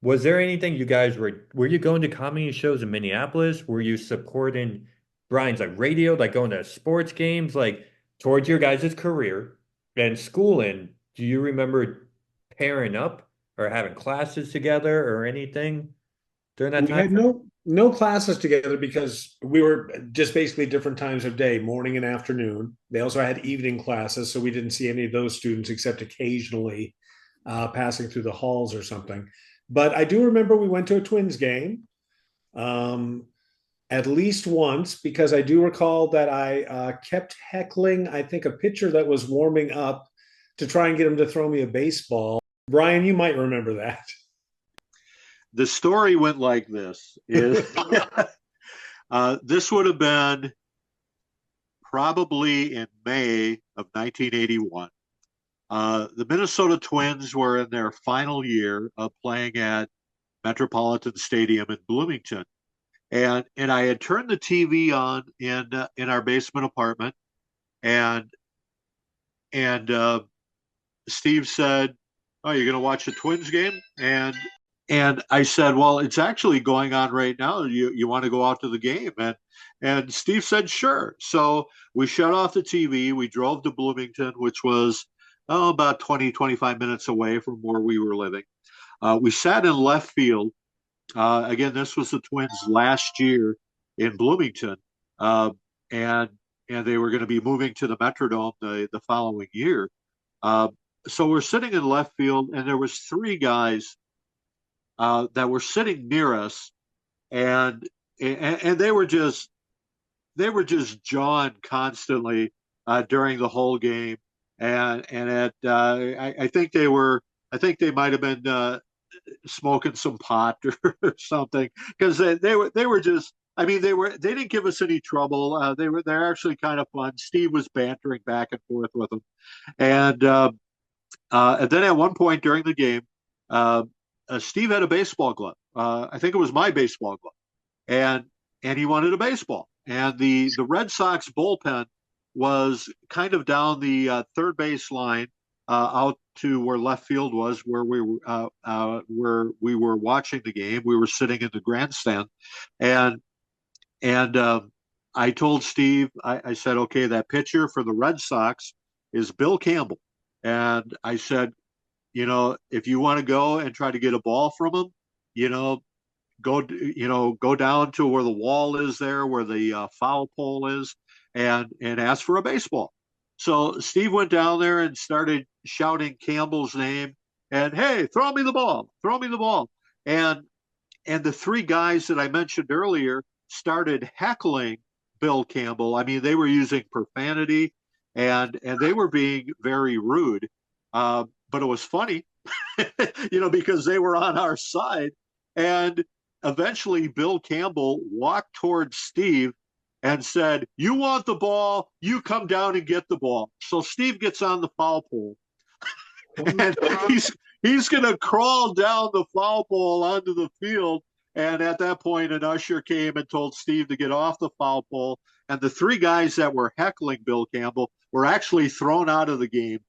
Was there anything you guys were you going to comedy shows in Minneapolis? Were you supporting Bryan's like radio, like going to sports games, like towards your guys' career and schooling? Do you remember pairing up or having classes together or anything during that We time had frame? no classes together because we were just basically different times of day, morning and afternoon. They also had evening classes, so we didn't see any of those students except occasionally passing through the halls or something. But I do remember we went to a Twins game um, at least once because I do recall that I kept heckling, I think, a pitcher that was warming up to try and get him to throw me a baseball. Bryan, you might remember that. The story went like this: is this would have been probably in May of 1981. The Minnesota Twins were in their final year of playing at Metropolitan Stadium in Bloomington, and I had turned the TV on in our basement apartment, and and Steve said, "Oh, you're going to watch the Twins game?" And I said, "Well, it's actually going on right now. You want to go out to the game?" And Steve said, "Sure." So we shut off the TV. We drove to Bloomington, which was about 20, 25 minutes away from where we were living. We sat in left field. Again, this was the Twins' last year in Bloomington, uh, and and they were going to be moving to the Metrodome the following year. Uh, so we're sitting in left field, and there was three guys that were sitting near us, and and they were just jawing constantly during the whole game, and I think I think they might have been smoking some pot or something because they were just. I mean, they didn't give us any trouble. They're actually kind of fun. Steve was bantering back and forth with them, and and then at one point during the game, uh, Steve had a baseball glove. I think it was my baseball glove, and he wanted a baseball. And the Red Sox bullpen was kind of down the third base line out to where left field was, where we were watching the game. We were sitting in the grandstand, and and I told Steve, I said, okay, that pitcher for the Red Sox is Bill Campbell, and I said, you know, if you want to go and try to get a ball from him, you know, go down to where the wall is there, where the foul pole is, and ask for a baseball. So Steve went down there and started shouting Campbell's name and, hey, throw me the ball, throw me the ball. And the three guys that I mentioned earlier started heckling Bill Campbell. I mean, they were using profanity and they were being very rude. But it was funny, because they were on our side. And eventually, Bill Campbell walked towards Steve and said, "You want the ball? You come down and get the ball." So Steve gets on the foul pole, and he's going to crawl down the foul pole onto the field. And at that point, an usher came and told Steve to get off the foul pole. And the three guys that were heckling Bill Campbell were actually thrown out of the game.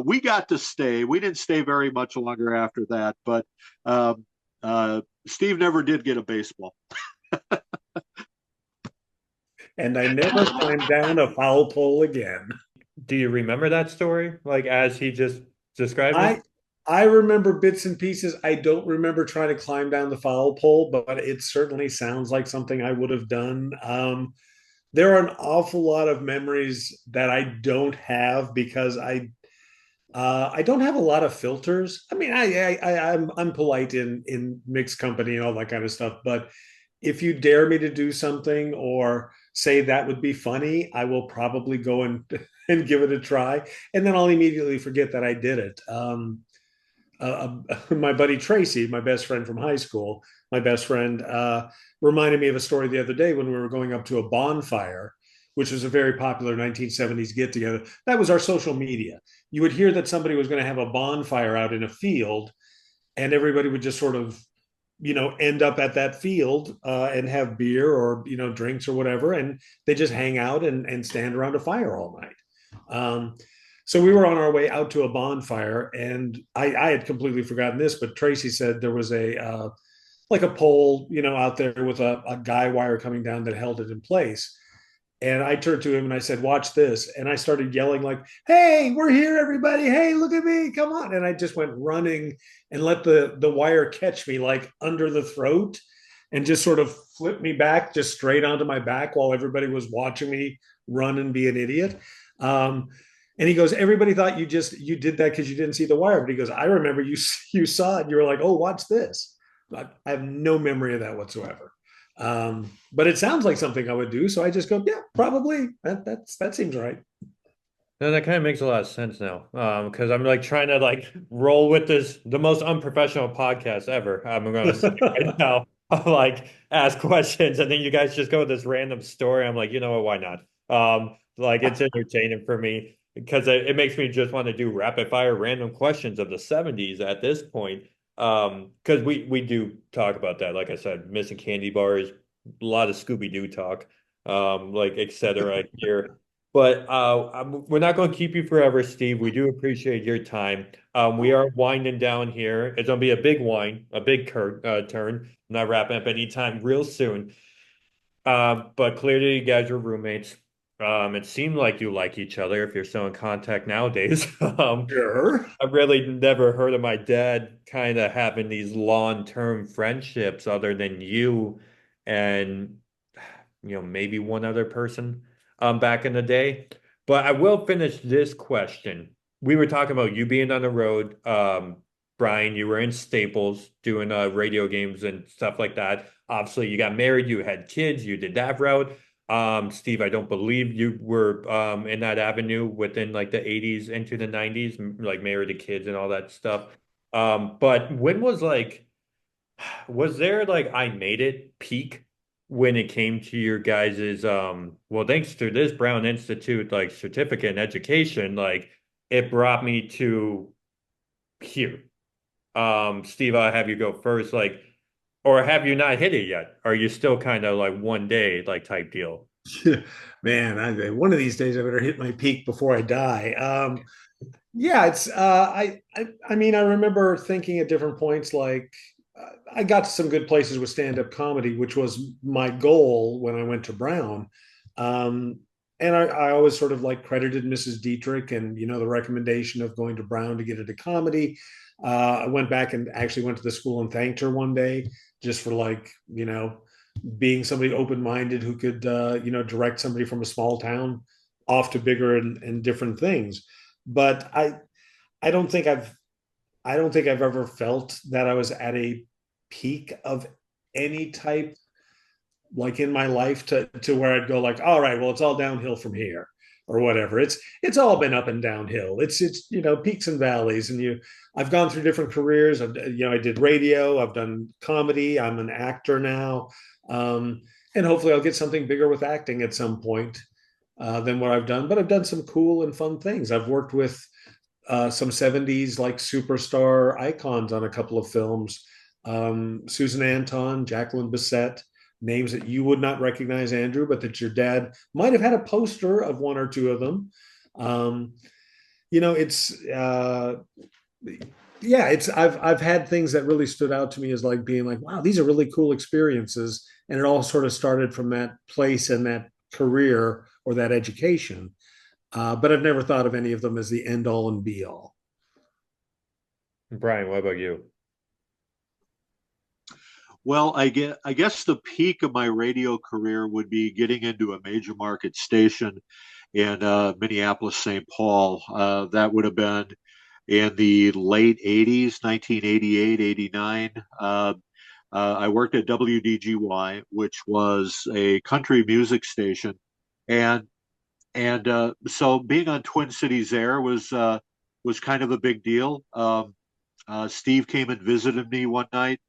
We got to stay. We didn't stay very much longer after that, but Steve never did get a baseball. And I never climbed down a foul pole again. Do you remember that story? Like as he just described it? I remember bits and pieces. I don't remember trying to climb down the foul pole, but it certainly sounds like something I would have done. There are an awful lot of memories that I don't have because I don't have a lot of filters. I mean, I'm polite in mixed company and all that kind of stuff. But if you dare me to do something or say that would be funny, I will probably go and and give it a try, and then I'll immediately forget that I did it. My buddy Tracy, my best friend from high school, my best friend, reminded me of a story the other day when we were going up to a bonfire, which was a very popular 1970s get together. That was our social media. You would hear that somebody was going to have a bonfire out in a field, and everybody would just sort of, end up at that field and have beer or, drinks or whatever. And they just hang out and stand around a fire all night. So we were on our way out to a bonfire, and I had completely forgotten this, but Tracy said there was a like a pole, out there with a guy wire coming down that held it in place. And I turned to him and I said, "Watch this." And I started yelling like, "Hey, we're here, everybody. Hey, look at me. Come on." And I just went running and let the wire catch me like under the throat and just sort of flip me back just straight onto my back while everybody was watching me run and be an idiot. And he goes, "Everybody thought you did that because you didn't see the wire." But he goes, "I remember you saw it. You were like, oh, watch this." But I have no memory of that whatsoever. But it sounds like something I would do. So I just go, yeah, probably. That seems right. No, that kind of makes a lot of sense now. Because I'm like trying to like roll with the most unprofessional podcast ever. I'm gonna say right now. I'll like ask questions and then you guys just go with this random story. I'm like, you know what, why not? Like it's entertaining for me because it makes me just want to do rapid fire random questions of the 70s at this point. Because we do talk about that, like I said, missing candy bars, a lot of Scooby-Doo talk, like etc. here. But we're not going to keep you forever, Steve. We do appreciate your time. We are winding down here. It's going to be a big wind, a big turn. I'm not wrapping up anytime real soon. But clearly, you guys are roommates. It seemed like you like each other if you're still in contact nowadays. Sure. I've really never heard of my dad kind of having these long-term friendships other than you and maybe one other person back in the day. But I will finish this question. We were talking about you being on the road. Bryan, you were in Staples doing radio games and stuff like that. Obviously, you got married, you had kids, you did that route. Steve, I don't believe you were in that avenue within like the 80s into the 90s, like married to kids and all that stuff. But when was there like I made it peak when it came to your guys's well, thanks to this Brown Institute like certificate in education, like it brought me to here. Steve, I'll have you go first. Like, or have you not hit it yet? Are you still kind of like one day like type deal? Man, one of these days I better hit my peak before I die. Yeah, it's I mean, I remember thinking at different points like I got to some good places with stand-up comedy, which was my goal when I went to Brown. Um, and I always sort of like credited Mrs. Dietrich and the recommendation of going to Brown to get into comedy. I went back and actually went to the school and thanked her one day just for like being somebody open minded who could direct somebody from a small town off to bigger and different things. But I don't think I've ever felt that I was at a peak of any type like in my life to where I'd go like, all right, well, it's all downhill from here or whatever. It's all been up and downhill. It's peaks and valleys, and I've gone through different careers. I did radio. I've done comedy. I'm an actor now, and hopefully I'll get something bigger with acting at some point than what I've done. But I've done some cool and fun things. I've worked with some '70s like superstar icons on a couple of films. Susan Anton, Jacqueline Bisset, names that you would not recognize, Andrew, but that your dad might have had a poster of one or two of them. It's it's I've had things that really stood out to me as like being like, wow, these are really cool experiences, and it all sort of started from that place and that career or that education. But I've never thought of any of them as the end all and be all. Bryan, what about you? Well, I guess the peak of my radio career would be getting into a major market station in Minneapolis, St. Paul. That would have been in the late 80s, 1988, 89. I worked at WDGY, which was a country music station. And so being on Twin Cities Air was kind of a big deal. Steve came and visited me one night.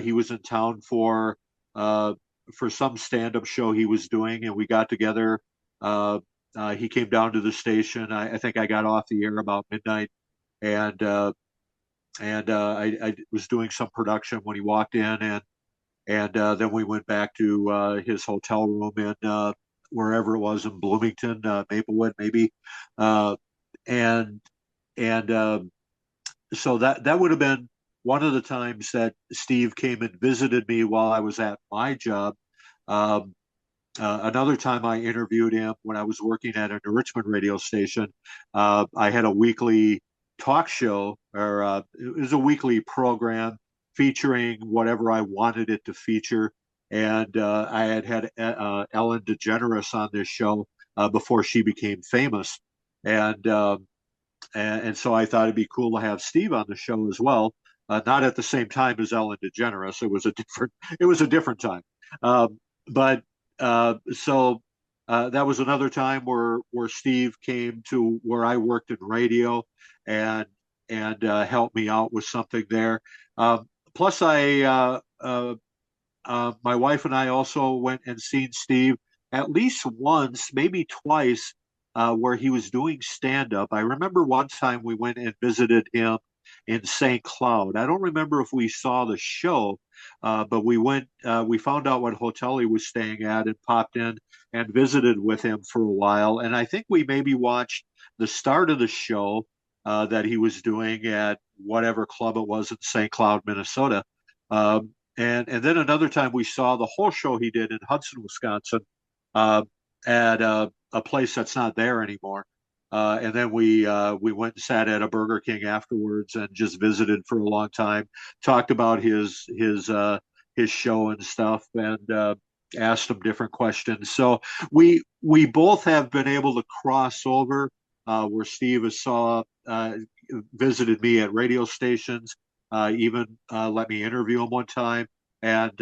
He was in town for some stand-up show he was doing, and we got together. He came down to the station. I think I got off the air about midnight, and I was doing some production when he walked in, and then we went back to his hotel room in wherever it was in Bloomington, Maplewood, maybe, and and so that would have been one of the times that Steve came and visited me while I was at my job. Um, another time I interviewed him when I was working at a Richmond radio station. I had a weekly talk show, or it was a weekly program featuring whatever I wanted it to feature. And I had Ellen DeGeneres on this show before she became famous. And, and so I thought it'd be cool to have Steve on the show as well. Not at the same time as Ellen DeGeneres. It was a different time. But so that was another time where Steve came to where I worked in radio and helped me out with something there. Plus, my wife and I also went and seen Steve at least once, maybe twice, where he was doing stand up. I remember one time we went and visited him in St. Cloud. I don't remember if we saw the show, but we found out what hotel he was staying at and popped in and visited with him for a while. And I think we maybe watched the start of the show that he was doing at whatever club it was in St. Cloud, Minnesota. And then another time we saw the whole show he did in Hudson, Wisconsin, uh, at a place that's not there anymore. And then we went and sat at a Burger King afterwards and just visited for a long time, talked about his show and stuff, and asked him different questions. So we both have been able to cross over where Steve has visited me at radio stations, even let me interview him one time. And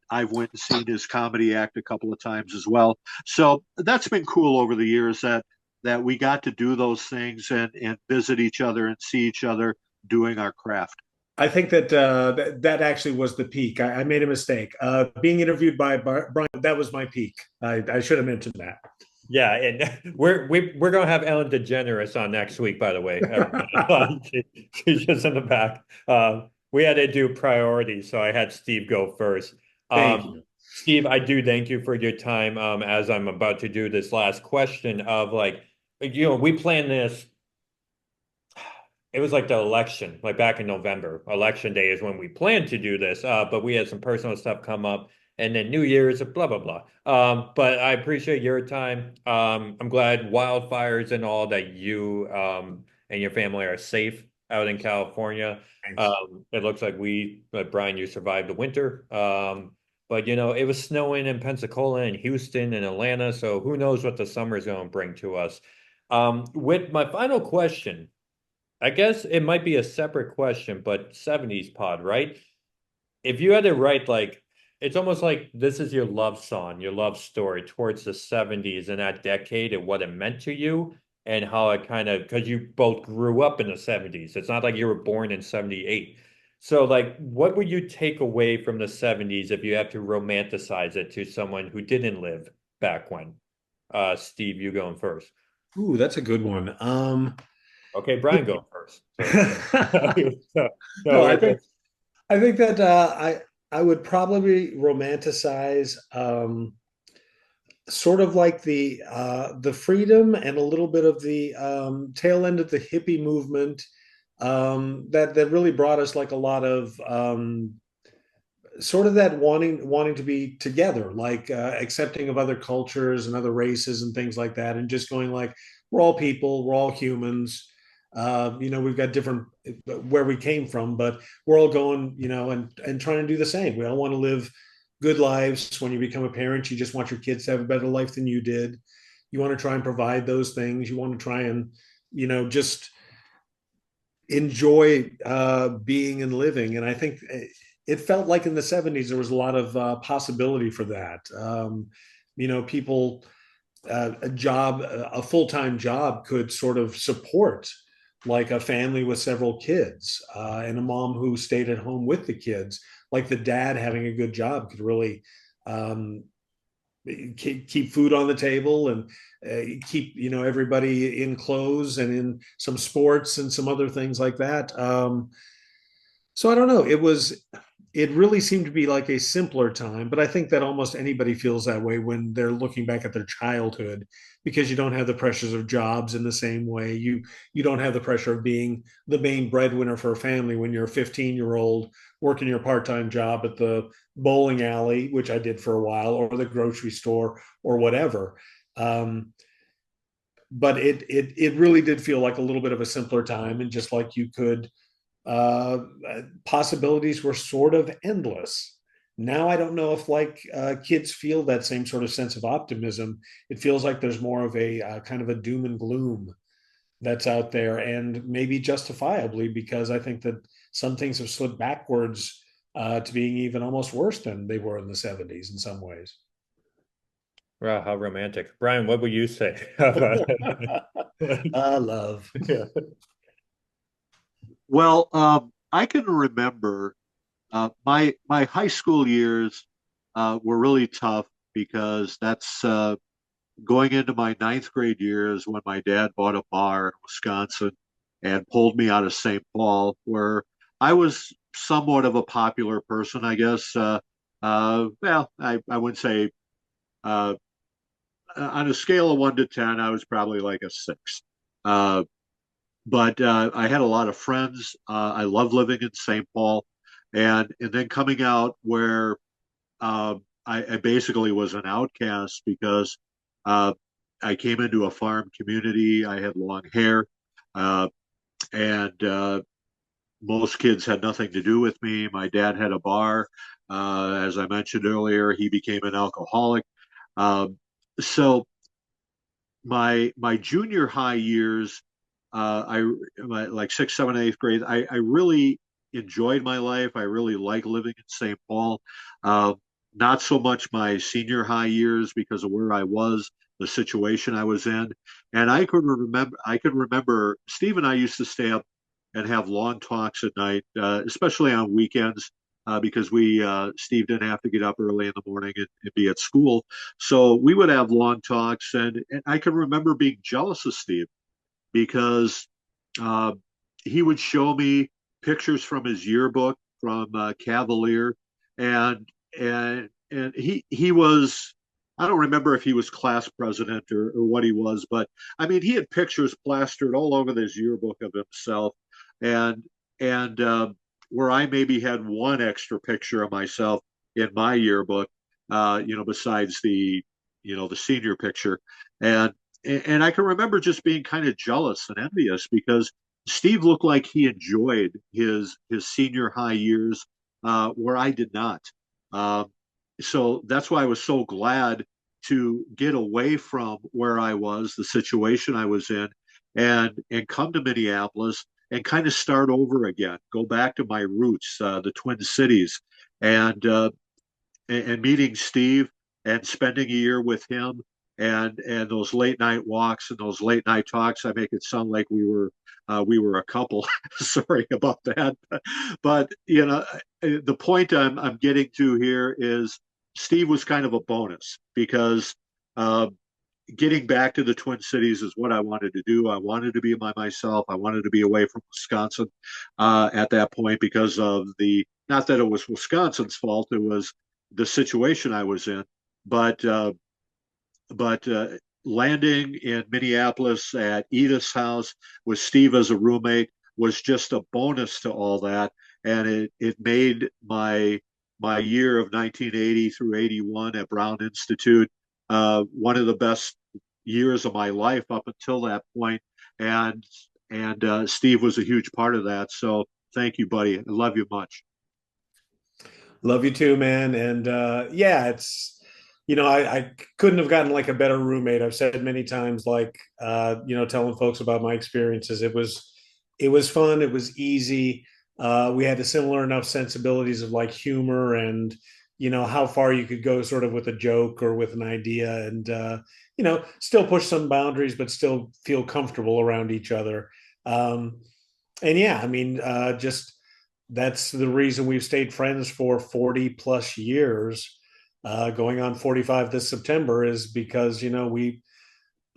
I've went and seen his comedy act a couple of times as well. So that's been cool over the years that we got to do those things and visit each other and see each other doing our craft. I think that actually was the peak. I made a mistake. Being interviewed by Bryan, that was my peak. I should have mentioned that. Yeah, and we're gonna have Ellen DeGeneres on next week, by the way. She's just in the back. We had to do priorities, so I had Steve go first. Thank you. Steve, I do thank you for your time. As I'm about to do this last question of like, we planned this. It was like the election, like back in November. Election day is when we planned to do this, but we had some personal stuff come up. and then New Year's, blah blah blah. But I appreciate your time. I'm glad wildfires and all that you and your family are safe out in California. Thanks. It looks like Brian, you survived the winter. But it was snowing in Pensacola and Houston and Atlanta, so who knows what the summer is going to bring to us. With my final question, I guess it might be a separate question, but 70s pod, right? If you had to write like it's almost like this is your love song, your love story towards the 70s and that decade and what it meant to you and how it kind of because you both grew up in the 70s. It's not like you were born in 78. So like what would you take away from the 70s if you have to romanticize it to someone who didn't live back when? Steve, you going first. Ooh, that's a good one. Okay, Brian going first. So, so, No, we're good. I think that I would probably romanticize sort of like the freedom and a little bit of the tail end of the hippie movement that really brought us like a lot of sort of that wanting to be together, like accepting of other cultures and other races and things like that, and just going like we're all people, we're all humans. We've got different where we came from, but we're all going, and trying to do the same. We all want to live good lives. When you become a parent, you just want your kids to have a better life than you did. You want to try and provide those things. You want to try and, just enjoy being and living. And I think it felt like in the 70s there was a lot of possibility for that. People a full-time job could sort of support like a family with several kids and a mom who stayed at home with the kids. Like the dad having a good job could really um, keep food on the table and keep everybody in clothes and in some sports and some other things like that. So I don't know. It really seemed to be like a simpler time, but I think that almost anybody feels that way when they're looking back at their childhood because you don't have the pressures of jobs in the same way. You don't have the pressure of being the main breadwinner for a family when you're a 15-year-old working your part-time job at the bowling alley, which I did for a while, or the grocery store or whatever. But it really did feel like a little bit of a simpler time, and just like you could uh, possibilities were sort of endless. Now I don't know if like kids feel that same sort of sense of optimism. It feels like there's more of a kind of a doom and gloom that's out there, and maybe justifiably because I think that some things have slipped backwards to being even almost worse than they were in the 70s in some ways. Wow, how romantic. Brian, what would you say about it? Love. Yeah. Well, I can remember my high school years were really tough because that's going into my ninth grade years when my dad bought a bar in Wisconsin and pulled me out of St. Paul, where I was somewhat of a popular person, I guess. Well, I wouldn't say uh, on a scale of 1 to 10, I was probably like a six. Uh, but I had a lot of friends. I loved living in St. Paul, and then coming out where I basically was an outcast because uh, I came into a farm community. I had long hair, uh, and most kids had nothing to do with me. My dad had a bar. As I mentioned earlier, he became an alcoholic. So my junior high years, like sixth, seventh, eighth grade, I really enjoyed my life. I really like living in St. Paul. Uh, Not so much my senior high years because of where I was, the situation I was in, and I could remember Steve and I used to stay up and have long talks at night, especially on weekends. Because Steve didn't have to get up early in the morning and be at school. So we would have long talks, and I can remember being jealous of Steve because uh, he would show me pictures from his yearbook from Cavalier, and and he was. I don't remember if he was class president or what he was, but I mean, he had pictures plastered all over this yearbook of himself, and and where I maybe had one extra picture of myself in my yearbook, besides the senior picture. And and I can remember just being kind of jealous and envious because Steve looked like he enjoyed his senior high years, where I did not. Um, so that's why I was so glad to get away from where I was, the situation I was in, and come to Minneapolis and kind of start over again, go back to my roots, the Twin Cities, and and meeting Steve and spending a year with him and those late night walks and those late night talks. I make it sound like we were a couple. Sorry about that, but the point I'm getting to here is Steve was kind of a bonus because uh, getting back to the Twin Cities is what I wanted to do. I wanted to be by myself. I wanted to be away from Wisconsin at that point because of the not that it was Wisconsin's fault. It was the situation I was in, but landing in Minneapolis at Edith's house with Steve as a roommate was just a bonus to all that, and it made my year of 1980 through 81 at Brown Institute one of the best years of my life up until that point, and Steve was a huge part of that. So thank you, buddy. I love you much. Love you too, man. And yeah, it's I couldn't have gotten like a better roommate. I've said many times, like telling folks about my experiences. It was fun. It was easy. We had a similar enough sensibilities of like humor and how far you could go sort of with a joke or with an idea, and still push some boundaries, but still feel comfortable around each other. Um, and yeah, I mean, just that's the reason we've stayed friends for 40 plus years, going on 45 this September, is because we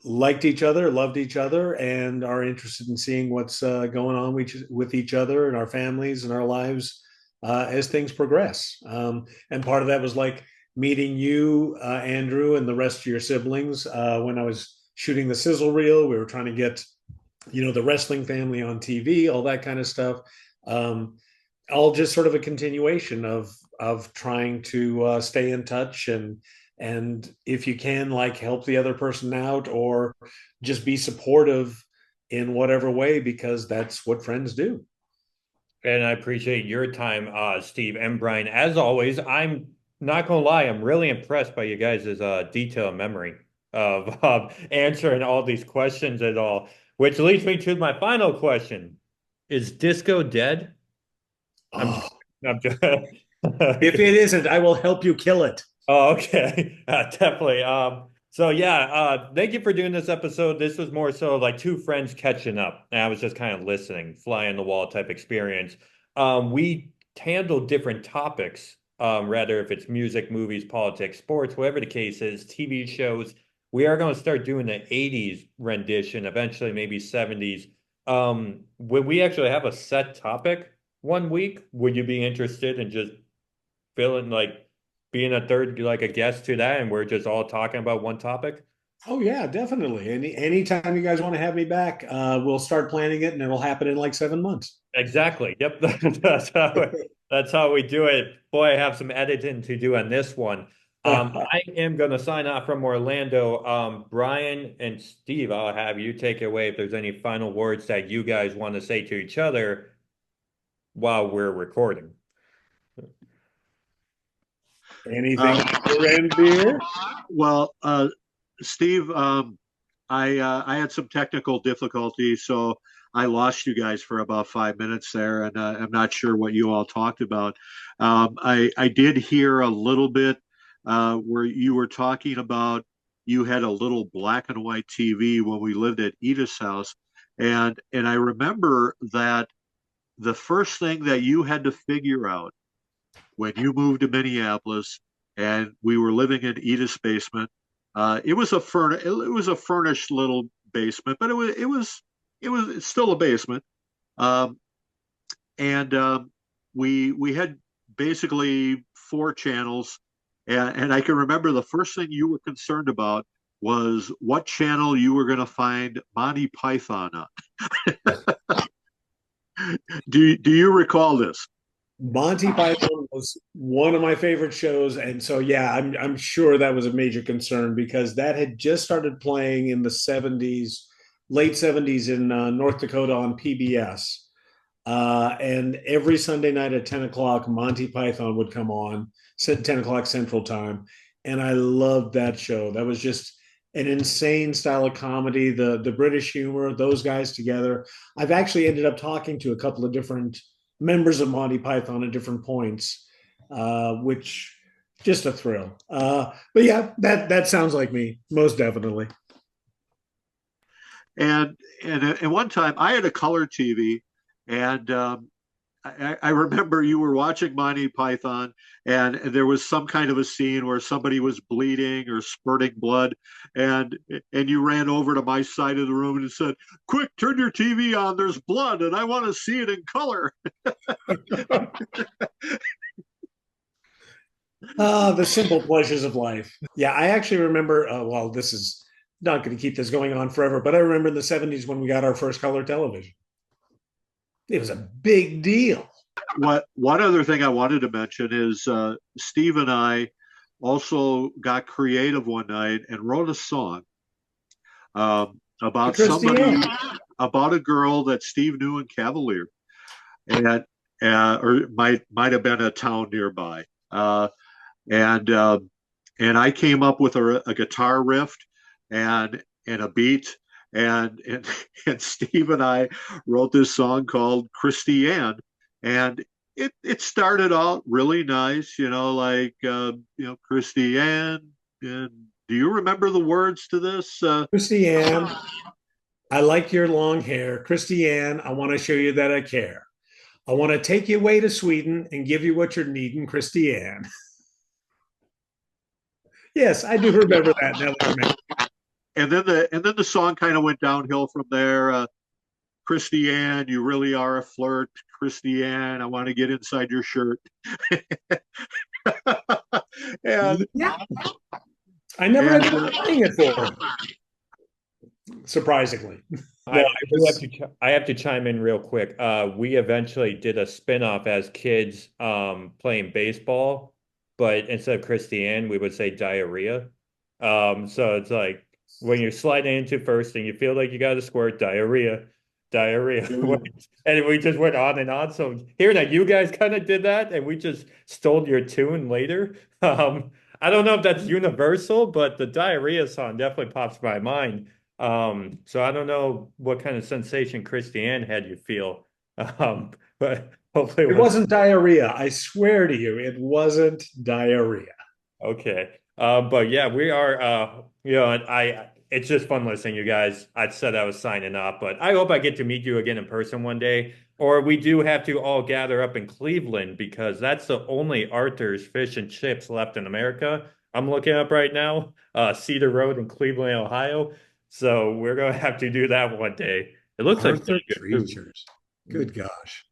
liked each other, loved each other, and are interested in seeing what's going on with each other and our families and our lives as things progress. And part of that was like meeting you, Andrew, and the rest of your siblings when I was shooting the sizzle reel. We were trying to get the wrestling family on TV, all that kind of stuff. Um, all just sort of a continuation of trying to stay in touch, and if you can, like, help the other person out or just be supportive in whatever way, because that's what friends do. And I appreciate your time, Steve and Brian. As always, I'm not gonna lie, I'm really impressed by you guys' detailed memory of answering all these questions and all, which leads me to my final question. Is disco dead? I'm Oh, I'm just if it isn't, I will help you kill it. Oh, okay. Definitely. So yeah, thank you for doing this episode. This was more so like two friends catching up. And I was just kind of listening, fly on the wall type experience. We handle different topics, rather if it's music, movies, politics, sports, whatever the case is, TV shows. We are going to start doing the 80s rendition, eventually maybe 70s. Would we actually have a set topic one week? Would you be interested in just feeling like being a third, like a guest to that, and we're just all talking about one topic? Oh yeah, definitely. Anytime you guys want to have me back, we'll start planning it, and it'll happen in like 7 months. Exactly. Yep. That's how we do it. Boy, I have some editing to do on this one. I am going to sign off from Orlando. Brian and Steve, I'll have you take it away if there's any final words that you guys want to say to each other while we're recording. Anything for end beer? Well, Steve, I had some technical difficulties, so I lost you guys for about 5 minutes there, and I'm not sure what you all talked about. I did hear a little bit where you were talking about you had a little black and white TV when we lived at Edith's house, and I remember that the first thing that you had to figure out when you moved to Minneapolis and we were living in Edith's basement. It was a furnished little basement, but it's still a basement. Um, and we had basically four channels, and I can remember the first thing you were concerned about was what channel you were going to find Monty Python on. Do you recall this? Monty Python was one of my favorite shows, and so yeah, I'm sure that was a major concern because that had just started playing in the '70s, late '70s in North Dakota on PBS, and every Sunday night at 10 o'clock, Monty Python would come on, said 10 o'clock Central Time, and I loved that show. That was just an insane style of comedy. The British humor, those guys together. I've actually ended up talking to a couple of different members of Monty Python at different points, which just a thrill. But yeah, that sounds like me, most definitely. And one time I had a color TV, and I remember you were watching Monty Python, and there was some kind of a scene where somebody was bleeding or spurting blood, and and you ran over to my side of the room and said, "Quick, turn your TV on. There's blood, and I want to see it in color." The simple pleasures of life. Yeah, I actually remember. Well, this is not going to keep this going on forever, but I remember in the '70s when we got our first color television. It was a big deal. What one other thing I wanted to mention is Steve and I also got creative one night and wrote a song about somebody, Christiane. about a girl that Steve knew in Cavalier, and or might have been a town nearby. And and I came up with a guitar riff and a beat, and and Steve and I wrote this song called Christiane, and it started out really nice, like Christiane. And do you remember the words to this? Christiane, I like your long hair. Christiane, I want to show you that I care. I want to take you away to Sweden and give you what you're needing, Christiane. Yes, I do remember that now that you mention And then the song kind of went downhill from there. Christiane, you really are a flirt. Christiane, I want to get inside your shirt. and it. Yeah, I never and ended up playing it for her, surprisingly. I, No, I it do have was I have to chime in real quick. We eventually did a spinoff as kids playing baseball, but instead of Christiane, we would say diarrhea. So it's like when you're sliding into first and you feel like you got to squirt, diarrhea, diarrhea. And we just went on and on. So hearing that you guys kind of did that and we just stole your tune later. I don't know if that's universal, but the diarrhea song definitely pops to my mind. So I don't know what kind of sensation Christiane had you feel. But hopefully it it was wasn't diarrhea. I swear to you, it wasn't diarrhea. okay. But yeah, we are I it's just fun listening, you guys. I said I was signing off, but I hope I get to meet you again in person one day. Or we do have to all gather up in Cleveland because that's the only Arthur's Fish and Chips left in America. I'm looking up right now, Cedar Road in Cleveland, Ohio. So we're gonna have to do that one day. It looks like Arthur pretty good food. Treachers. Good gosh.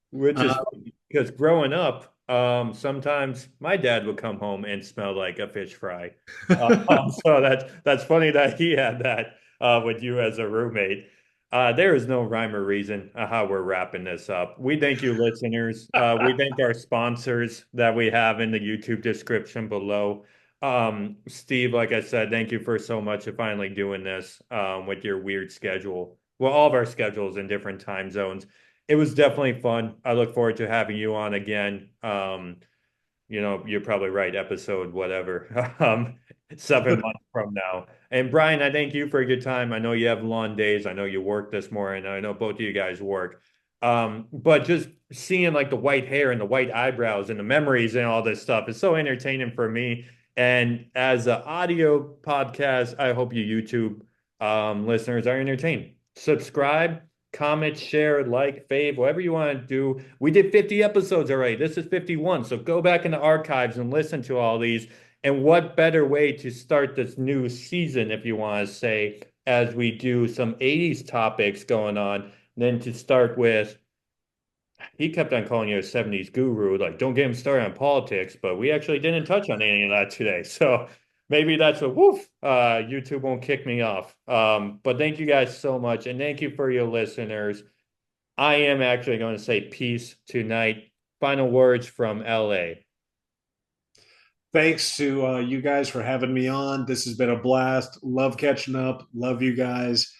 Which is Uh, funny because growing up, sometimes my dad would come home and smell like a fish fry. So that's funny that he had that with you as a roommate. There is no rhyme or reason how we're wrapping this up. We thank you, listeners. We thank our sponsors that we have in the YouTube description below. Steve, like I said, thank you for so much of finally doing this with your weird schedule. Well, all of our schedules in different time zones. It was definitely fun. I look forward to having you on again. You're probably right, episode whatever, 7 months from now. And Bryan, I thank you for a good time. I know you have long days. I know you work this morning. I know both of you guys work. But just seeing like the white hair and the white eyebrows and the memories and all this stuff is so entertaining for me. And as an audio podcast, I hope you YouTube listeners are entertained. Subscribe, comment, share, like, fave, whatever you want to do. We did 50 episodes already. This is 51. So go back in the archives and listen to all these. And what better way to start this new season, if you want to say, as we do some 80s topics going on, than to start with. He kept on calling you a 70s guru, like, don't get him started on politics, but we actually didn't touch on any of that today. So maybe that's a woof. YouTube won't kick me off. But thank you guys so much. And thank you for your listeners. I am actually going to say peace tonight. final words from LA. Thanks to you guys for having me on. This has been a blast. Love catching up. Love you guys.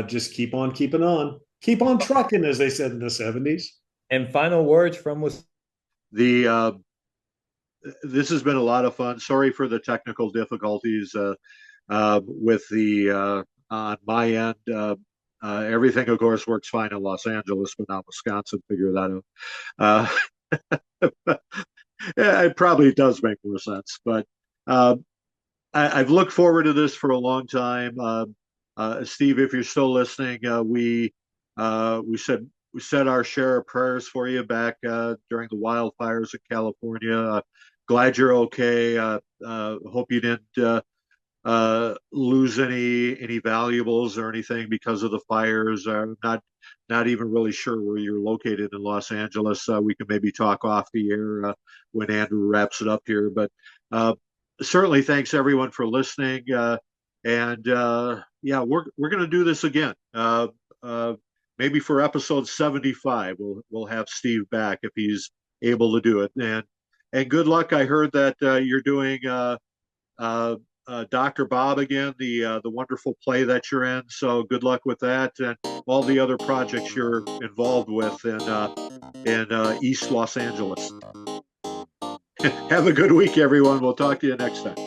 Just keep on keeping on. Keep on trucking, as they said in the 70s. And final words from The this has been a lot of fun. Sorry for the technical difficulties with the on my end. Everything, of course, works fine in Los Angeles, but not Wisconsin. Figure that out. It probably does make more sense, but I've looked forward to this for a long time. Steve, if you're still listening, we said our share of prayers for you back during the wildfires in California. Glad you're okay. Hope you didn't lose any valuables or anything because of the fires. Not even really sure where you're located in Los Angeles. We can maybe talk off the air when Andrew wraps it up here. But certainly, thanks everyone for listening. And yeah, we're going to do this again. Maybe for episode 75, we'll have Steve back if he's able to do it. And good luck. I heard that you're doing Dr. Bob again, the wonderful play that you're in. So good luck with that and all the other projects you're involved with in East Los Angeles. Have a good week, everyone. We'll talk to you next time.